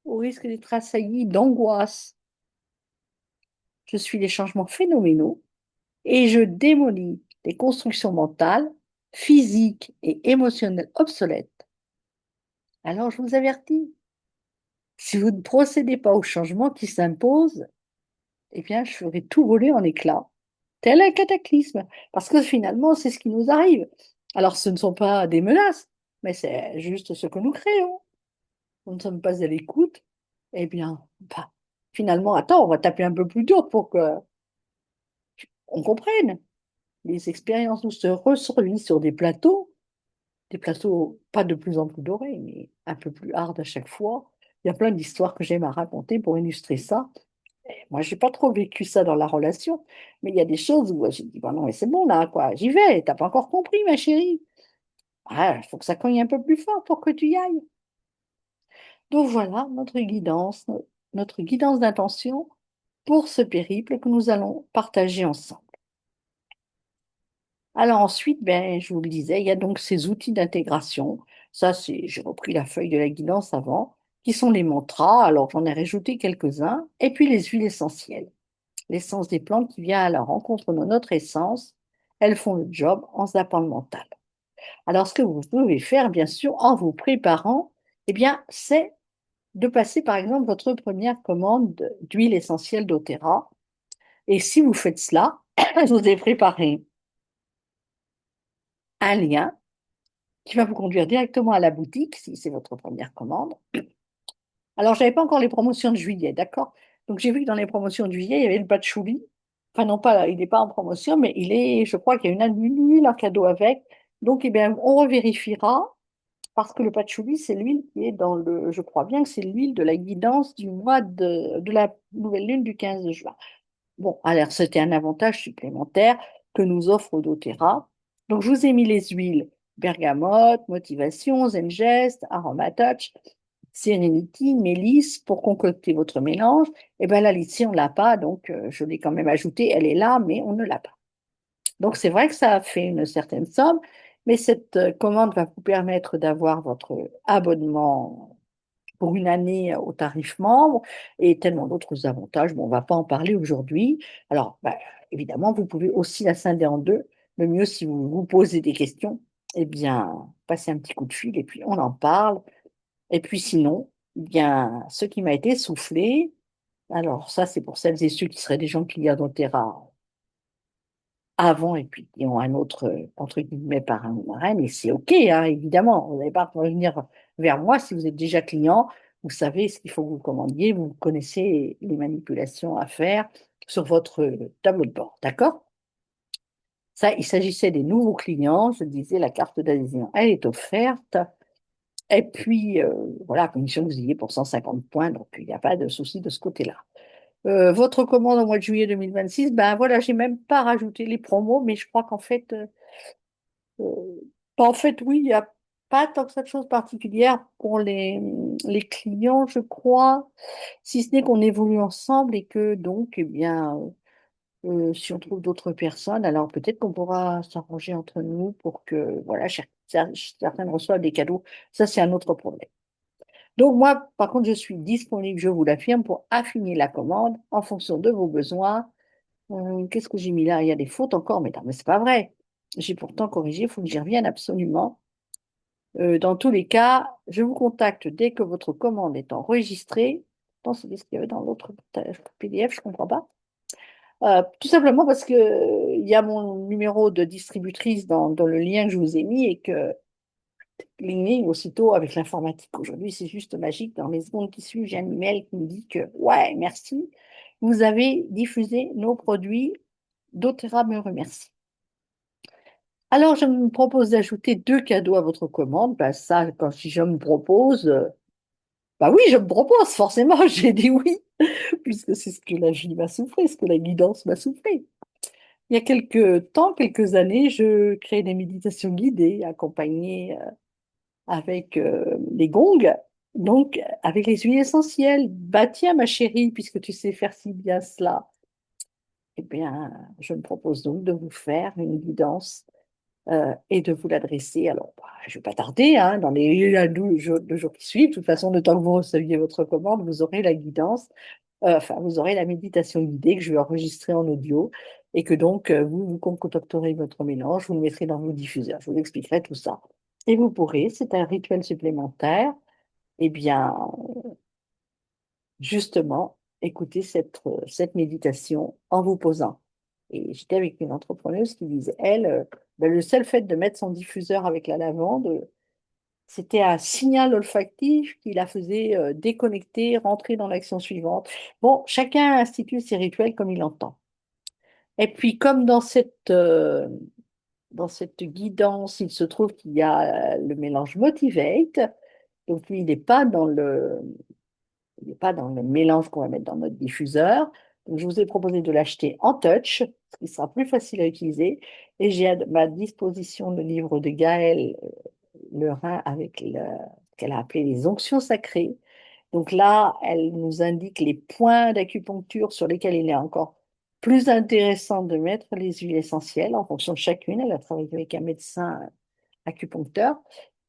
au risque d'être assailli d'angoisse. Je suis les changements phénoménaux et je démolis les constructions mentales, physiques et émotionnelles obsolètes. Alors je vous avertis, si vous ne procédez pas au changement qui s'impose, eh bien je ferai tout voler en éclats, tel un cataclysme, parce que finalement c'est ce qui nous arrive. Alors ce ne sont pas des menaces, mais c'est juste ce que nous créons. Nous ne sommes pas à l'écoute, eh bien, bah, finalement, attends, on va taper un peu plus dur pour que on comprenne. Les expériences nous se resurgissent sur des plateaux pas de plus en plus dorés, mais un peu plus hard à chaque fois. Il y a plein d'histoires que j'aime à raconter pour illustrer ça. Et moi, j'ai pas trop vécu ça dans la relation, mais il y a des choses où j'ai dit, bah non, mais c'est bon là, quoi, j'y vais, t'as pas encore compris, ma chérie. Ah, il faut que ça cogne un peu plus fort pour que tu y ailles. Donc voilà notre guidance d'intention pour ce périple que nous allons partager ensemble. Alors ensuite, ben, je vous le disais, il y a donc ces outils d'intégration. Ça, c'est, j'ai repris la feuille de la guidance avant, qui sont les mantras. Alors j'en ai rajouté quelques-uns. Et puis les huiles essentielles. L'essence des plantes qui vient à la rencontre de notre essence. Elles font le job en zappant le mental. Alors ce que vous pouvez faire, bien sûr, en vous préparant, eh bien, c'est de passer par exemple votre première commande d'huile essentielle d'Otera. Et si vous faites cela, je vous ai préparé un lien qui va vous conduire directement à la boutique, si c'est votre première commande. Alors, je n'avais pas encore les promotions de juillet, d'accord? Donc, j'ai vu que dans les promotions de juillet, il y avait le patchouli. Enfin, non, pas, il n'est pas en promotion, mais je crois qu'il y a une huile en cadeau avec. Donc, eh bien, on revérifiera, parce que le patchouli, c'est l'huile qui est dans le, je crois bien que c'est l'huile de la guidance du mois de la nouvelle lune du 15 juin. Bon, alors c'était un avantage supplémentaire que nous offre doTERRA. Donc, je vous ai mis les huiles bergamote, motivation, zengest, aromatouch, Serenity, Mélisse pour concocter votre mélange. Et bien là, ici, on ne l'a pas, donc je l'ai quand même ajoutée. Elle est là, mais on ne l'a pas. Donc, c'est vrai que ça a fait une certaine somme, mais cette commande va vous permettre d'avoir votre abonnement pour une année au tarif membre et tellement d'autres avantages. Bon, on ne va pas en parler aujourd'hui. Alors, bah, évidemment, vous pouvez aussi la scinder en deux. Le mieux, si vous vous posez des questions, eh bien, passez un petit coup de fil et puis on en parle. Et puis sinon, eh bien, ce qui m'a été soufflé, alors ça, c'est pour celles et ceux qui seraient des gens clients d'Otera avant et puis qui ont un autre, entre guillemets, parrain ou marraine, et c'est OK, hein, évidemment. Vous n'avez pas à revenir vers moi si vous êtes déjà client. Vous savez ce qu'il faut que vous commandiez, vous connaissez les manipulations à faire sur votre tableau de bord, d'accord? Ça, il s'agissait des nouveaux clients. Je disais, la carte d'adhésion, elle est offerte. Et puis, voilà, à condition que vous ayez pour 150 points, donc il n'y a pas de souci de ce côté-là. Votre commande au mois de juillet 2026, ben voilà, j'ai même pas rajouté les promos, mais je crois qu'en fait, euh, en fait, oui, il n'y a pas tant que ça de choses particulières pour les clients, je crois, si ce n'est qu'on évolue ensemble et que donc, eh bien, si on trouve d'autres personnes, alors peut-être qu'on pourra s'arranger entre nous pour que, voilà, certaines reçoivent des cadeaux. Ça, c'est un autre problème. Donc moi, par contre, je suis disponible, je vous l'affirme, pour affiner la commande en fonction de vos besoins. Qu'est-ce que j'ai mis là? Il y a des fautes encore, mais non, mais c'est pas vrai. J'ai pourtant corrigé, il faut que j'y revienne absolument. Dans tous les cas, je vous contacte dès que votre commande est enregistrée. Attends, c'est ce qu'il y avait dans l'autre PDF, je ne comprends pas. Tout simplement parce que il y a mon numéro de distributrice dans le lien que je vous ai mis et que ligne aussitôt avec l'informatique. Aujourd'hui, c'est juste magique. Dans les secondes qui suivent, j'ai un email qui me dit que, ouais, merci, vous avez diffusé nos produits. doTERRA me remercie. Alors, je me propose d'ajouter deux cadeaux à votre commande. Ben, ça, quand si je me propose, bah oui, je me propose, forcément, j'ai dit oui, puisque c'est ce que la vie m'a soufflé, ce que la guidance m'a soufflé. Il y a quelques temps, quelques années, je créais des méditations guidées accompagnées avec les gongs, donc avec les huiles essentielles. Bah tiens, ma chérie, puisque tu sais faire si bien cela, eh bien, je me propose donc de vous faire une guidance et de vous l'adresser. Alors, bah, je ne vais pas tarder, hein, dans les 2 jours qui suivent. De toute façon, le temps que vous receviez votre commande, vous aurez la guidance, enfin, vous aurez la méditation guidée que je vais enregistrer en audio et que donc vous concocterez votre mélange, vous le mettrez dans vos diffuseurs. Je vous expliquerai tout ça. Et vous pourrez, c'est un rituel supplémentaire, eh bien, justement, écouter cette méditation en vous posant. Et j'étais avec une entrepreneuse qui disait, elle, ben, le seul fait de mettre son diffuseur avec la lavande, c'était un signal olfactif qui la faisait déconnecter, rentrer dans l'action suivante. Bon, chacun institue ses rituels comme il entend. Et puis, comme dans cette guidance, il se trouve qu'il y a le mélange Motivate. Donc, lui, il n'est pas dans le mélange qu'on va mettre dans notre diffuseur. Donc, je vous ai proposé de l'acheter en touch, ce qui sera plus facile à utiliser. Et j'ai à ma disposition le livre de Gaëlle Lerin avec ce qu'elle a appelé les onctions sacrées. Donc là, elle nous indique les points d'acupuncture sur lesquels il est encore plus intéressant de mettre les huiles essentielles en fonction de chacune. Elle a travaillé avec un médecin acupuncteur.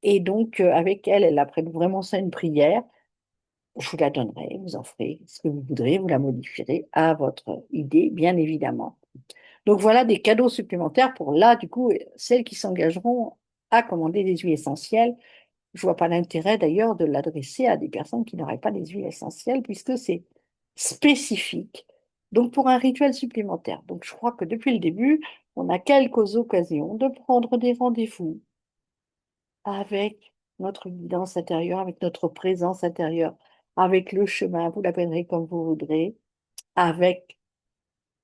Et donc, avec elle, elle a pris vraiment ça une prière. Je vous la donnerai, vous en ferez ce que vous voudrez, vous la modifierez à votre idée, bien évidemment. Donc voilà des cadeaux supplémentaires pour là, du coup, celles qui s'engageront à commander des huiles essentielles. Je vois pas l'intérêt d'ailleurs de l'adresser à des personnes qui n'auraient pas des huiles essentielles puisque c'est spécifique Donc, pour un rituel supplémentaire. Donc, je crois que depuis le début, on a quelques occasions de prendre des rendez-vous avec notre guidance intérieure, avec notre présence intérieure, avec le chemin, vous l'appellerez comme vous voudrez, avec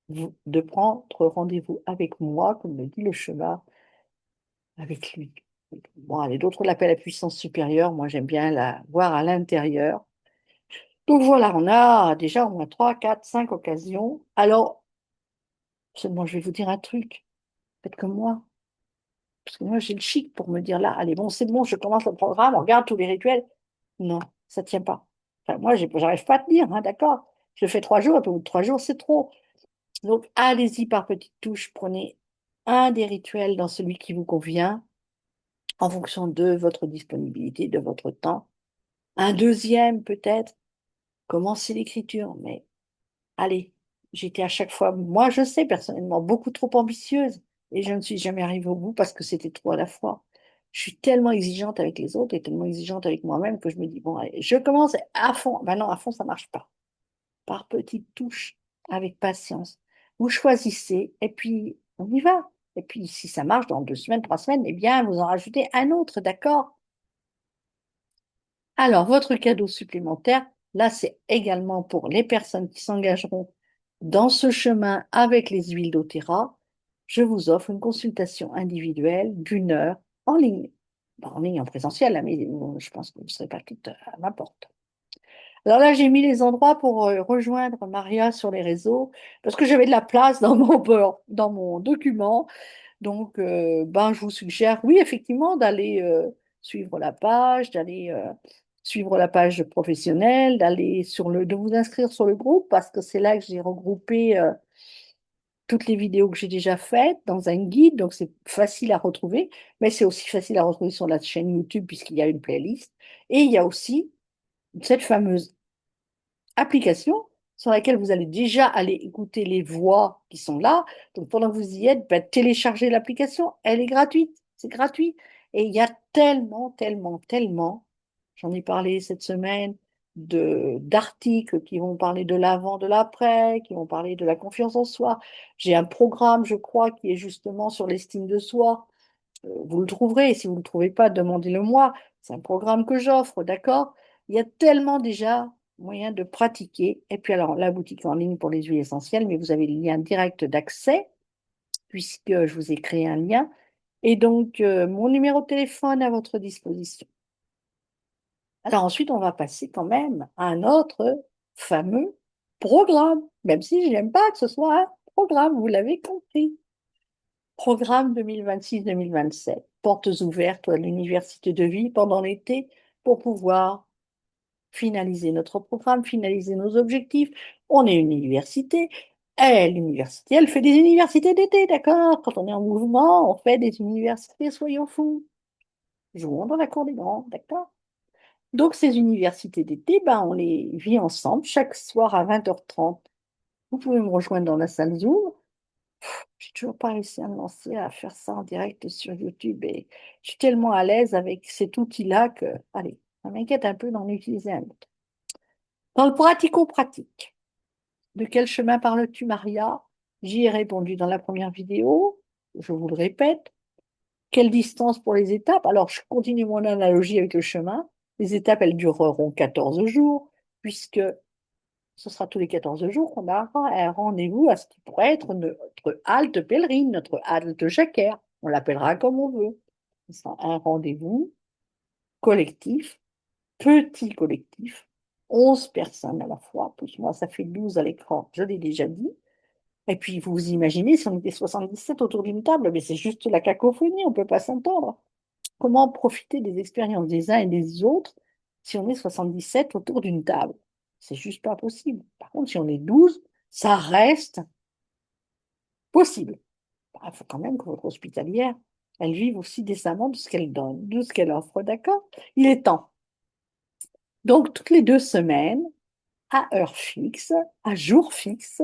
de prendre rendez-vous avec moi, comme le dit le chemin, avec lui. Bon, allez, d'autres l'appellent la puissance supérieure, moi j'aime bien la voir à l'intérieur. Donc voilà, on a déjà au moins 3, 4, 5 occasions. Alors, seulement je vais vous dire un truc, faites comme moi. Parce que moi, j'ai le chic pour me dire là, allez, bon, c'est bon, je commence le programme, on regarde tous les rituels. Non, ça ne tient pas. Enfin, moi, j'arrive pas à tenir, hein, d'accord? Je le fais 3 jours, et puis au bout de 3 jours, c'est trop. Donc, allez-y par petites touches, prenez un des rituels dans celui qui vous convient, en fonction de votre disponibilité, de votre temps. Un deuxième, peut-être, commencez l'écriture, mais allez, j'étais à chaque fois, moi, je sais personnellement, beaucoup trop ambitieuse, et je ne suis jamais arrivée au bout parce que c'était trop à la fois. Je suis tellement exigeante avec les autres et tellement exigeante avec moi-même que je me dis, bon, allez, je commence à fond. Ben non, à fond, ça marche pas. Par petites touches, avec patience. Vous choisissez et puis on y va. Et puis si ça marche dans 2 semaines, 3 semaines, eh bien, vous en rajoutez un autre, d'accord? Alors, votre cadeau supplémentaire, là, c'est également pour les personnes qui s'engageront dans ce chemin avec les huiles doTERRA. Je vous offre une consultation individuelle d'1 heure en ligne. Bon, en ligne, en présentiel, hein, mais je pense que vous ne serez pas toutes à ma porte. Alors là, j'ai mis les endroits pour rejoindre Maria sur les réseaux parce que j'avais de la place dans mon document. Donc, ben, je vous suggère, oui, effectivement, d'aller suivre la page, d'aller suivre la page professionnelle, de vous inscrire sur le groupe parce que c'est là que j'ai regroupé toutes les vidéos que j'ai déjà faites dans un guide. Donc, c'est facile à retrouver, mais c'est aussi facile à retrouver sur la chaîne YouTube puisqu'il y a une playlist. Et il y a aussi cette fameuse application sur laquelle vous allez déjà aller écouter les voix qui sont là. Donc pendant que vous y êtes, ben, téléchargez l'application, elle est gratuite, c'est gratuit. Et il y a tellement, tellement, tellement, j'en ai parlé cette semaine, d'articles qui vont parler de l'avant, de l'après, qui vont parler de la confiance en soi. J'ai un programme, je crois, qui est justement sur l'estime de soi. Vous le trouverez. Si vous ne le trouvez pas, demandez-le moi. C'est un programme que j'offre, d'accord? Il y a tellement déjà moyen de pratiquer. Et puis alors, la boutique en ligne pour les huiles essentielles, mais vous avez le lien direct d'accès, puisque je vous ai créé un lien. Et donc, mon numéro de téléphone à votre disposition. Alors ensuite, on va passer quand même à un autre fameux programme, même si je n'aime pas que ce soit un programme, vous l'avez compris. Programme 2026-2027, portes ouvertes à l'université de vie pendant l'été pour pouvoir finaliser notre programme, finaliser nos objectifs. On est une université. Et l'université, elle fait des universités d'été, d'accord? Quand on est en mouvement, on fait des universités, soyons fous. Jouons dans la cour des grands, d'accord? Donc, ces universités d'été, ben, on les vit ensemble chaque soir à 20h30. Vous pouvez me rejoindre dans la salle Zoom. J'ai toujours pas réussi à me lancer à faire ça en direct sur YouTube et je suis tellement à l'aise avec cet outil-là que, allez, ça m'inquiète un peu d'en utiliser un autre. Dans le pratico-pratique, de quel chemin parles-tu, Maria? J'y ai répondu dans la première vidéo, je vous le répète. Quelle distance pour les étapes? Alors, je continue mon analogie avec le chemin. Les étapes, elles dureront 14 jours, puisque ce sera tous les 14 jours qu'on aura un rendez-vous à ce qui pourrait être notre halte pèlerine, notre halte jacquère. On l'appellera comme on veut. Ce sera un rendez-vous collectif, petit collectif, 11 personnes à la fois, plus moi, ça fait 12 à l'écran, je l'ai déjà dit. Et puis, vous vous imaginez, si on était 77 autour d'une table, mais c'est juste la cacophonie, on ne peut pas s'entendre. Comment profiter des expériences des uns et des autres si on est 77 autour d'une table? C'est juste pas possible. Par contre, si on est 12, ça reste possible. Il faut quand même que votre hospitalière, elle vive aussi décemment de ce qu'elle donne, de ce qu'elle offre, d'accord? Il est temps. Donc, toutes les 2 semaines, à heure fixe, à jour fixe,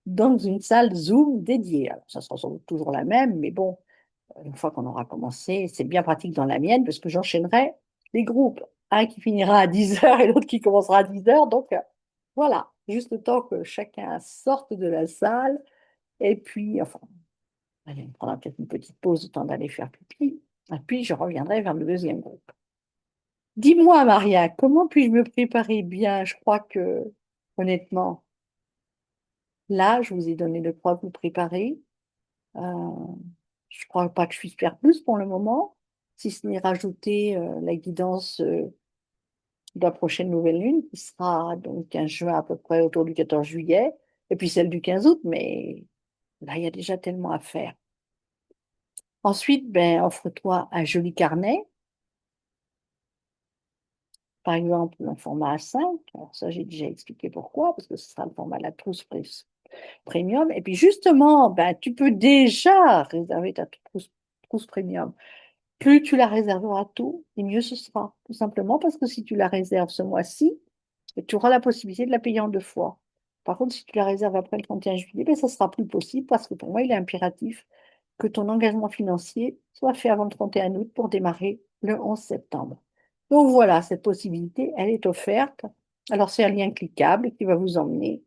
dans une salle Zoom dédiée. Alors, ça sera sans doute toujours la même, mais bon, une fois qu'on aura commencé, c'est bien pratique dans la mienne parce que j'enchaînerai les groupes. Un qui finira à 10 heures et l'autre qui commencera à 10 heures. Donc, voilà. juste le temps que chacun sorte de la salle. Et puis, enfin, allez, on prendra peut-être une petite pause, le temps d'aller faire pipi. Et puis, je reviendrai vers le deuxième groupe. Dis-moi, Maria, comment puis-je me préparer bien? Je crois que, honnêtement, là, je vous ai donné de quoi vous préparer. Euh, je ne crois pas que je puisse faire plus pour le moment, si ce n'est rajouter la guidance de la prochaine nouvelle lune, qui sera donc 15 juin à peu près autour du 14 juillet, et puis celle du 15 août, mais là, il y a déjà tellement à faire. Ensuite, ben, offre-toi un joli carnet, par exemple un format A5. Alors ça, j'ai déjà expliqué pourquoi, parce que ce sera le format de la trousse premium. Et puis justement, ben, tu peux déjà réserver ta trousse premium. Plus tu la réserveras tôt, et mieux ce sera. Tout simplement parce que si tu la réserves ce mois-ci, tu auras la possibilité de la payer en deux fois. Par contre, si tu la réserves après le 31 juillet, ben, ça sera plus possible parce que pour moi, il est impératif que ton engagement financier soit fait avant le 31 août pour démarrer le 11 septembre. Donc voilà, cette possibilité, elle est offerte. Alors, c'est un lien cliquable qui va vous emmener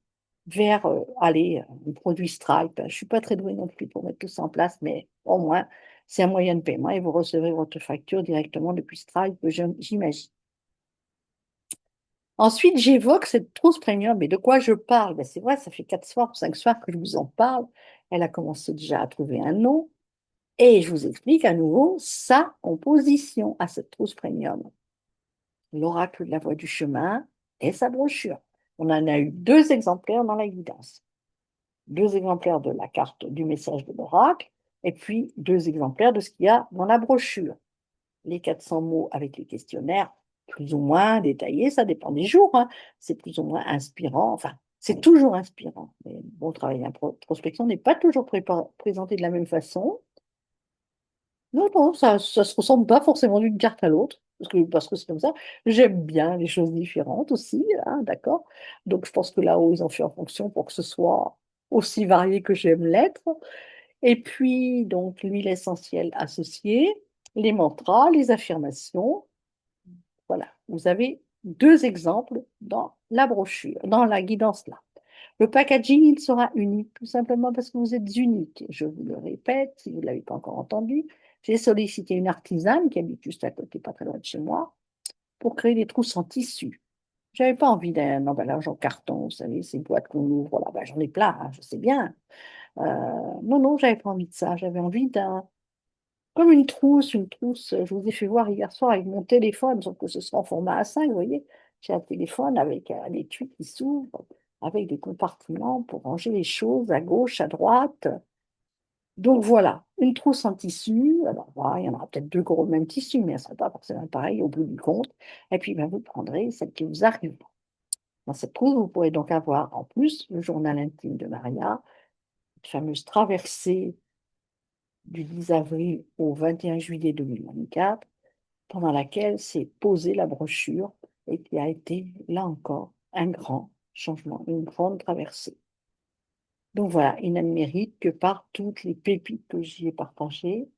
vers, allez, le produit Stripe. Je ne suis pas très douée non plus pour mettre tout ça en place, mais au moins, c'est un moyen de paiement et vous recevrez votre facture directement depuis Stripe, j'imagine. Ensuite, j'évoque cette trousse premium. Mais de quoi je parle? Ben, c'est vrai, ça fait 4 soirs ou 5 soirs que je vous en parle. Elle a commencé déjà à trouver un nom. Et je vous explique à nouveau sa composition à cette trousse premium. L'oracle de la voie du chemin et sa brochure. On en a eu 2 exemplaires dans la guidance. 2 exemplaires de la carte du message de l'oracle et puis 2 exemplaires de ce qu'il y a dans la brochure. Les 400 mots avec les questionnaires, plus ou moins détaillés, ça dépend des jours, hein. C'est plus ou moins inspirant, enfin, c'est toujours inspirant. Mais bon, travail en prospection n'est pas toujours présenté de la même façon. Non, non, ça se ressemble pas forcément d'une carte à l'autre, parce que c'est comme ça. J'aime bien les choses différentes aussi, hein, d'accord? Donc je pense que là-haut, ils ont fait en fonction pour que ce soit aussi varié que j'aime l'être. Et puis, donc, l'huile essentielle associée, les mantras, les affirmations. Voilà, vous avez 2 exemples dans la brochure, dans la guidance là. Le packaging, il sera unique, tout simplement parce que vous êtes unique. Je vous le répète, si vous ne l'avez pas encore entendu, j'ai sollicité une artisane qui habite juste à côté, pas très loin de chez moi, pour créer des trousses en tissu. Je n'avais pas envie d'un emballage en carton, vous savez, ces boîtes qu'on ouvre, là, ben, j'en ai plein, hein, je sais bien. Euh, non, non, j'avais pas envie de ça. J'avais envie d'un, comme une trousse, je vous ai fait voir hier soir avec mon téléphone, sauf que ce sera en format A5, vous voyez. J'ai un téléphone avec un étui qui s'ouvre, avec des compartiments pour ranger les choses à gauche, à droite. Donc voilà, une trousse en tissu. Alors voilà, il y en aura peut-être 2 gros même tissu, mais elles ne seront pas forcément pareilles au bout du compte. Et puis ben, vous prendrez celle qui vous arrive. Dans cette trousse, vous pourrez donc avoir en plus le journal intime de Maria, la fameuse traversée du 10 avril au 21 juillet 2024, pendant laquelle s'est posée la brochure et qui a été, là encore, un grand changement, une grande traversée. Donc voilà, il n'a de mérite que par toutes les pépites que j'y ai partagées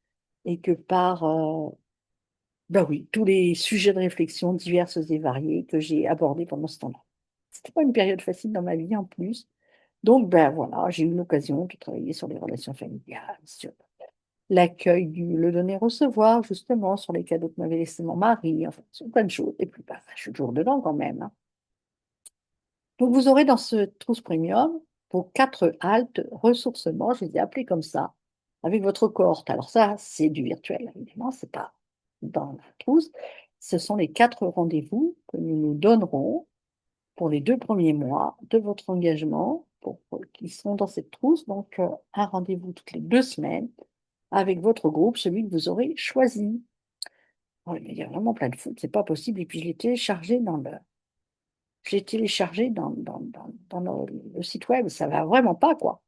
et que par, ben oui, tous les sujets de réflexion divers et variés que j'ai abordés pendant ce temps-là. C'était pas une période facile dans ma vie en plus. Donc, ben voilà, j'ai eu l'occasion de travailler sur les relations familiales, sur l'accueil le donner-recevoir, justement, sur les cadeaux que m'avait laissé mon mari, enfin, sur plein de choses. Et puis, bah, je suis toujours dedans quand même, hein. Donc, vous aurez dans ce trousse premium vos 4 haltes ressourcement, je les ai appelées comme ça, avec votre cohorte. Alors ça, c'est du virtuel, évidemment, c'est pas dans la trousse. Ce sont les 4 rendez-vous que nous nous donnerons pour les 2 premiers mois de votre engagement, qui seront dans cette trousse. Donc, un rendez-vous toutes les 2 semaines avec votre groupe, celui que vous aurez choisi. Ouais, mais il y a vraiment plein de foot, c'est pas possible. Et puis je l'ai téléchargé dans le site web, ça va vraiment pas, quoi.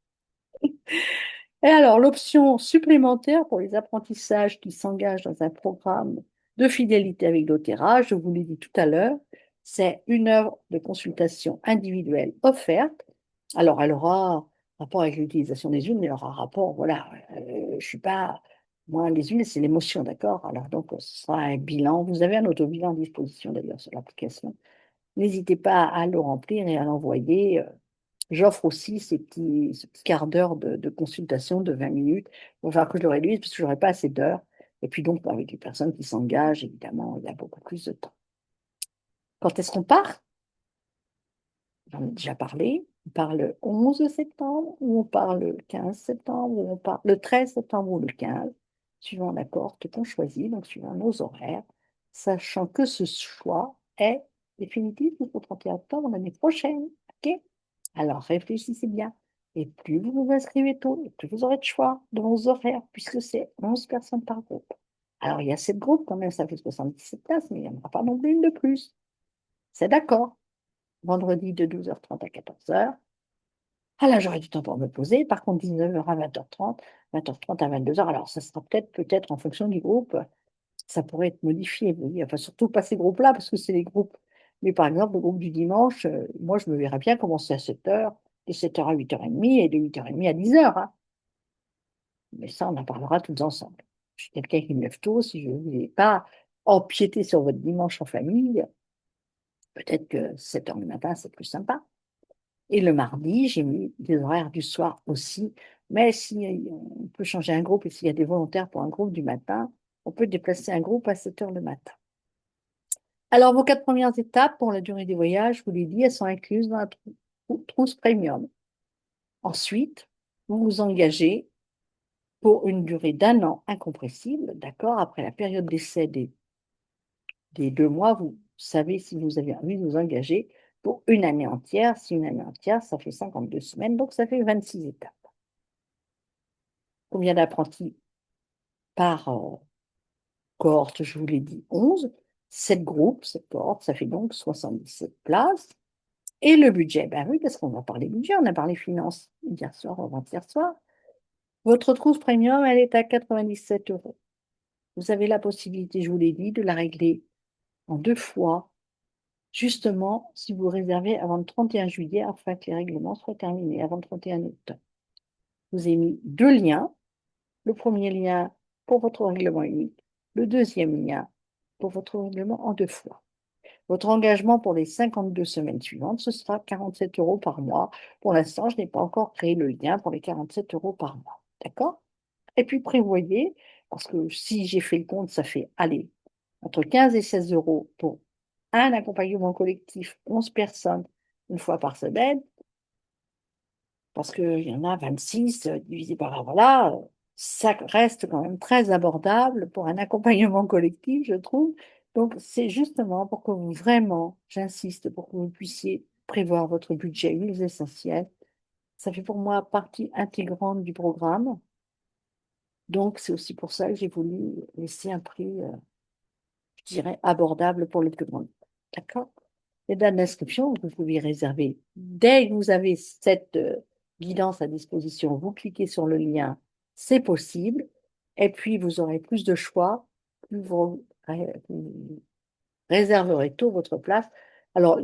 Et alors, l'option supplémentaire pour les apprentissages qui s'engagent dans un programme de fidélité avec doTERRA, je vous l'ai dit tout à l'heure, c'est une heure de consultation individuelle offerte. Alors, elle aura rapport avec l'utilisation des huiles, mais elle aura rapport, voilà, je suis pas, moi, les huiles, c'est l'émotion, d'accord? Alors, donc, ce sera un bilan. Vous avez un autobilan à disposition, d'ailleurs, sur l'application. N'hésitez pas à le remplir et à l'envoyer. J'offre aussi ce petit quart d'heure de consultation de 20 minutes. Il va falloir que je le réduise parce que je n'aurai pas assez d'heures. Et puis donc, avec les personnes qui s'engagent, évidemment, il y a beaucoup plus de temps. Quand est-ce qu'on part? J'en ai déjà parlé. On part le 11 septembre ou on part le 15 septembre ou on part le 13 septembre ou le 15, suivant la cohorte qu'on choisit, donc suivant nos horaires, sachant que ce choix est définitif jusqu'au 31 octobre l'année prochaine. OK? Alors réfléchissez bien. Et plus vous vous inscrivez tôt, et plus vous aurez de choix de vos horaires, puisque c'est 11 personnes par groupe. Alors il y a 7 groupes quand même, ça fait 77 places, mais il n'y en aura pas non plus une de plus. C'est d'accord? Vendredi de 12h30 à 14h. Ah là, j'aurai du temps pour me poser. Par contre, 19h à 20h30, 20h30 à 22h. Alors, ça sera peut-être en fonction du groupe, ça pourrait être modifié. Oui. Enfin, surtout pas ces groupes-là, parce que c'est les groupes. Mais par exemple, le groupe du dimanche, moi, je me verrais bien commencer à 7h, de 7h à 8h30 et de 8h30 à 10h. Hein. Mais ça, on en parlera tous ensemble. Je suis quelqu'un qui me lève tôt. Si je ne voulais pas empiéter sur votre dimanche en famille, peut-être que 7h du matin, c'est plus sympa. Et le mardi, j'ai mis des horaires du soir aussi. Mais si on peut changer un groupe et s'il y a des volontaires pour un groupe du matin, on peut déplacer un groupe à 7 heures le matin. Alors, vos 4 premières étapes pour la durée des voyages, je vous l'ai dit, elles sont incluses dans la trousse premium. Ensuite, vous vous engagez pour une durée d'1 an incompressible, d'accord? Après la période d'essai des 2 mois, vous savez si vous avez envie de vous engager pour une année entière. Si une année entière, ça fait 52 semaines, donc ça fait 26 étapes. Combien d'apprentis par cohorte? Je vous l'ai dit, 11. 7 groupes, 7 cohortes, ça fait donc 77 places. Et le budget, ben oui, parce qu'on va parler budget, on a parlé finances hier soir, avant-hier soir. Votre trousse premium, elle est à 97 euros. Vous avez la possibilité, je vous l'ai dit, de la régler en 2 fois, justement si vous réservez avant le 31 juillet, afin que les règlements soient terminés avant le 31 août. Je vous ai mis 2 liens. Le premier lien pour votre règlement unique, le deuxième lien pour votre règlement en 2 fois. Votre engagement pour les 52 semaines suivantes, ce sera 47 euros par mois. Pour l'instant, je n'ai pas encore créé le lien pour les 47 euros par mois. D'accord? Et puis prévoyez, parce que si j'ai fait le compte, ça fait, allez, entre 15 et 16 euros pour un accompagnement collectif, 11 personnes, une fois par semaine, parce qu'il y en a 26 divisé par voilà, ça reste quand même très abordable pour un accompagnement collectif, je trouve. Donc, c'est justement pour que vous vraiment, j'insiste, pour que vous puissiez prévoir votre budget huiles essentielles. Ça fait pour moi partie intégrante du programme. Donc, c'est aussi pour ça que j'ai voulu laisser un prix, je dirais, abordable pour le plus grand nombre. D'accord? Les dates d'inscription, vous pouvez réserver dès que vous avez cette guidance à disposition. Vous cliquez sur le lien, c'est possible. Et puis, vous aurez plus de choix, plus vous réserverez tôt votre place. Alors,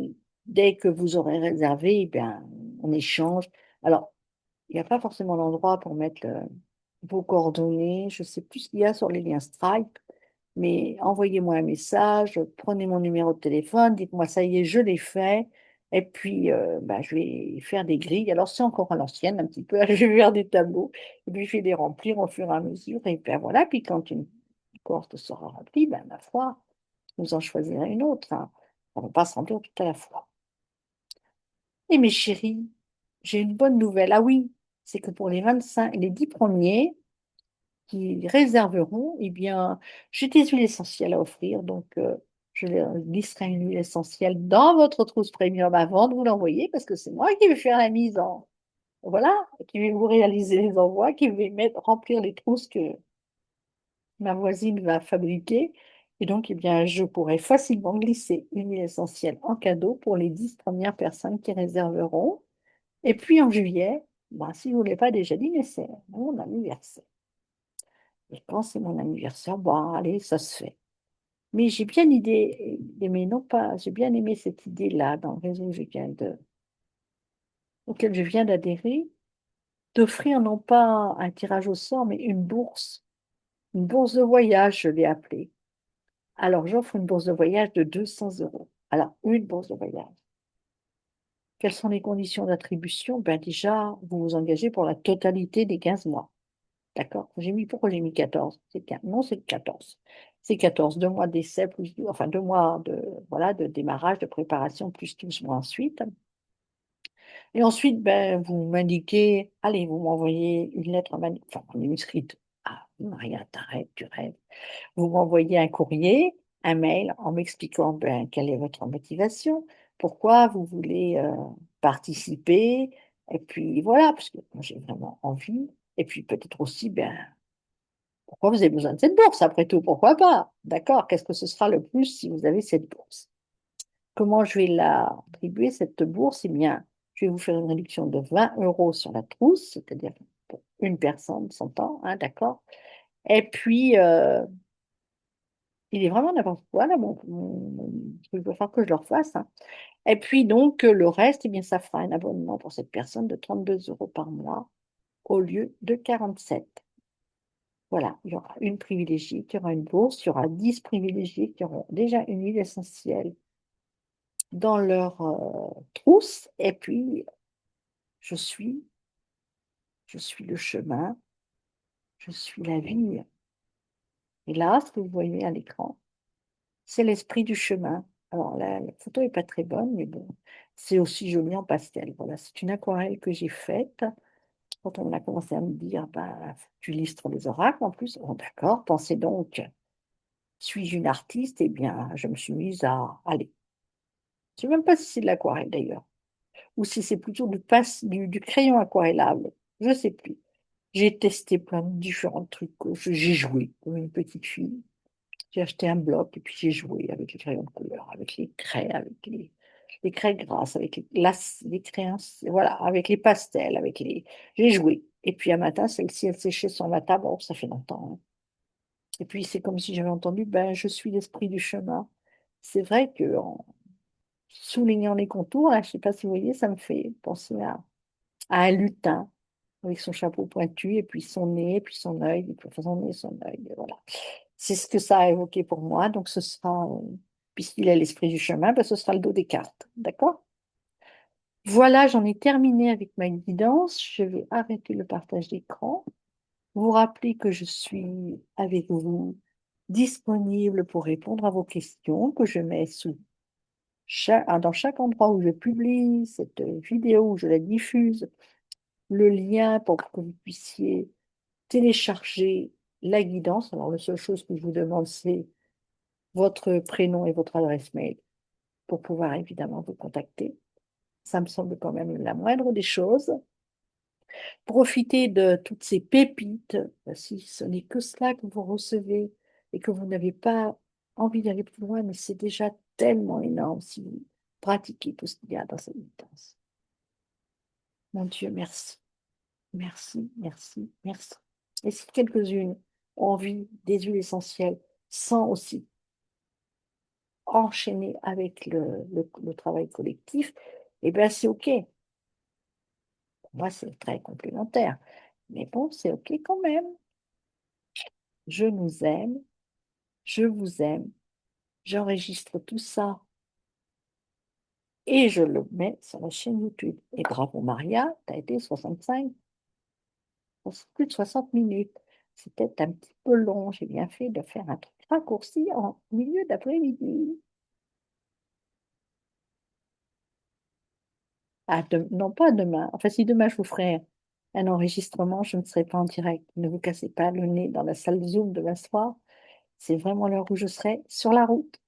dès que vous aurez réservé, eh bien, on échange. Alors, il n'y a pas forcément d'endroit pour mettre vos coordonnées. Je ne sais plus ce qu'il y a sur les liens Stripe. Mais envoyez-moi un message, prenez mon numéro de téléphone, dites-moi ça y est, je l'ai fait. Et puis, bah, je vais faire des grilles. Alors, c'est encore à l'ancienne, un petit peu. Je vais faire des tableaux. Et puis, je vais les remplir au fur et à mesure. Et puis, voilà. Puis, quand une cohorte sera remplie, ben, ma foi, vous en choisirez une autre. Hein. On ne va pas se remplir tout à la fois. Et mes chéris, j'ai une bonne nouvelle. Ah oui, c'est que pour les 25, les 10 premiers, qui réserveront, eh bien, j'ai des huiles essentielles à offrir. Donc, je glisserai une huile essentielle dans votre trousse premium avant de vous l'envoyer parce que c'est moi qui vais faire la mise en. Voilà, qui vais vous réaliser les envois, qui vais remplir les trousses que ma voisine va fabriquer. Et donc, eh bien, je pourrai facilement glisser une huile essentielle en cadeau pour les 10 premières personnes qui réserveront. Et puis, en juillet, ben, si vous ne l'avez pas déjà dit, mais c'est mon anniversaire. Et quand c'est mon anniversaire, bon, allez, ça se fait. Mais j'ai bien aimé, non pas, j'ai bien aimé cette idée-là dans le réseau auquel je viens d'adhérer, d'offrir non pas un tirage au sort, mais une bourse de voyage, je l'ai appelée. Alors, j'offre une bourse de voyage de 200 euros. Alors, une bourse de voyage. Quelles sont les conditions d'attribution? Ben déjà, vous vous engagez pour la totalité des 15 mois. D'accord? Pourquoi j'ai mis 14? Non, c'est 14. C'est 14, 2 mois d'essai, plus, enfin 2 mois de, voilà, de démarrage, de préparation, plus 12 mois ensuite. Et ensuite, ben, vous m'indiquez, allez, vous m'envoyez une lettre enfin, manuscrite. Ah, Maria, t'arrêtes, tu rêves. Vous m'envoyez un courrier, un mail en m'expliquant ben, quelle est votre motivation, pourquoi vous voulez participer, et puis voilà, parce que moi, j'ai vraiment envie, et puis peut-être aussi, ben, pourquoi vous avez besoin de cette bourse, après tout, pourquoi pas? D'accord, qu'est-ce que ce sera le plus si vous avez cette bourse? Comment je vais la attribuer, cette bourse? Eh bien, je vais vous faire une réduction de 20 euros sur la trousse, c'est-à-dire pour une personne, 100 ans, hein, d'accord? Et puis, il est vraiment n'importe quoi, là, il va falloir que je le refasse, hein. Et puis, donc, le reste, eh bien, ça fera un abonnement pour cette personne de 32 euros par mois au lieu de 47. Voilà, il y aura une privilégiée qui aura une bourse, il y aura 10 privilégiés qui auront déjà une huile essentielle dans leur trousse, et puis je suis, je suis le chemin, je suis la vie. Et là, ce que vous voyez à l'écran, c'est l'esprit du chemin. Alors la photo n'est pas très bonne, mais bon, c'est aussi joli en pastel. Voilà, c'est une aquarelle que j'ai faite. Quand on a commencé à me dire, bah, tu illustres les oracles en plus, bon, d'accord, pensez donc, suis-je une artiste? Eh bien, je me suis mise à aller. Je ne sais même pas si c'est de l'aquarelle d'ailleurs, ou si c'est plutôt du crayon aquarellable. Je ne sais plus. J'ai testé plein de différents trucs. J'ai joué comme une petite fille. J'ai acheté un bloc et puis j'ai joué avec les crayons de couleur, avec les craies, avec les craies grasses, avec les crayons, voilà, avec les pastels, J'ai joué. Et puis un matin, celle-ci, elle séchait sur ma table. Oh, ça fait longtemps, hein. Et puis c'est comme si j'avais entendu, ben, je suis l'esprit du chemin. C'est vrai que en soulignant les contours, là, je ne sais pas si vous voyez, ça me fait penser à un lutin avec son chapeau pointu, et puis son nez, et puis son œil, et puis enfin, son nez, son œil, et voilà. C'est ce que ça a évoqué pour moi, donc ce sera, puisqu'il est l'esprit du chemin, ben, ce sera le dos des cartes, d'accord? Voilà, j'en ai terminé avec ma guidance, je vais arrêter le partage d'écran, vous rappeler que je suis avec vous, disponible pour répondre à vos questions, que je mets dans chaque endroit où je publie cette vidéo, où je la diffuse, le lien pour que vous puissiez télécharger la guidance. Alors, la seule chose que je vous demande, c'est votre prénom et votre adresse mail pour pouvoir évidemment vous contacter. Ça me semble quand même la moindre des choses. Profitez de toutes ces pépites. Si ce n'est que cela que vous recevez et que vous n'avez pas envie d'aller plus loin, mais c'est déjà tellement énorme si vous pratiquez tout ce qu'il y a dans cette guidance. Mon Dieu, merci. Merci, merci, merci. Et si quelques-unes ont envie des huiles essentielles sans aussi enchaîner avec le travail collectif, eh bien c'est OK. Pour moi, c'est très complémentaire. Mais bon, c'est OK quand même. Je nous aime, je vous aime, j'enregistre tout ça et je le mets sur la chaîne YouTube. Et bravo Maria, tu as été 65, plus de 60 minutes. C'était un petit peu long. J'ai bien fait de faire un truc raccourci en milieu d'après-midi. Non, pas demain. Enfin, si demain je vous ferai un enregistrement, je ne serai pas en direct. Ne vous cassez pas le nez dans la salle Zoom demain soir. C'est vraiment l'heure où je serai sur la route.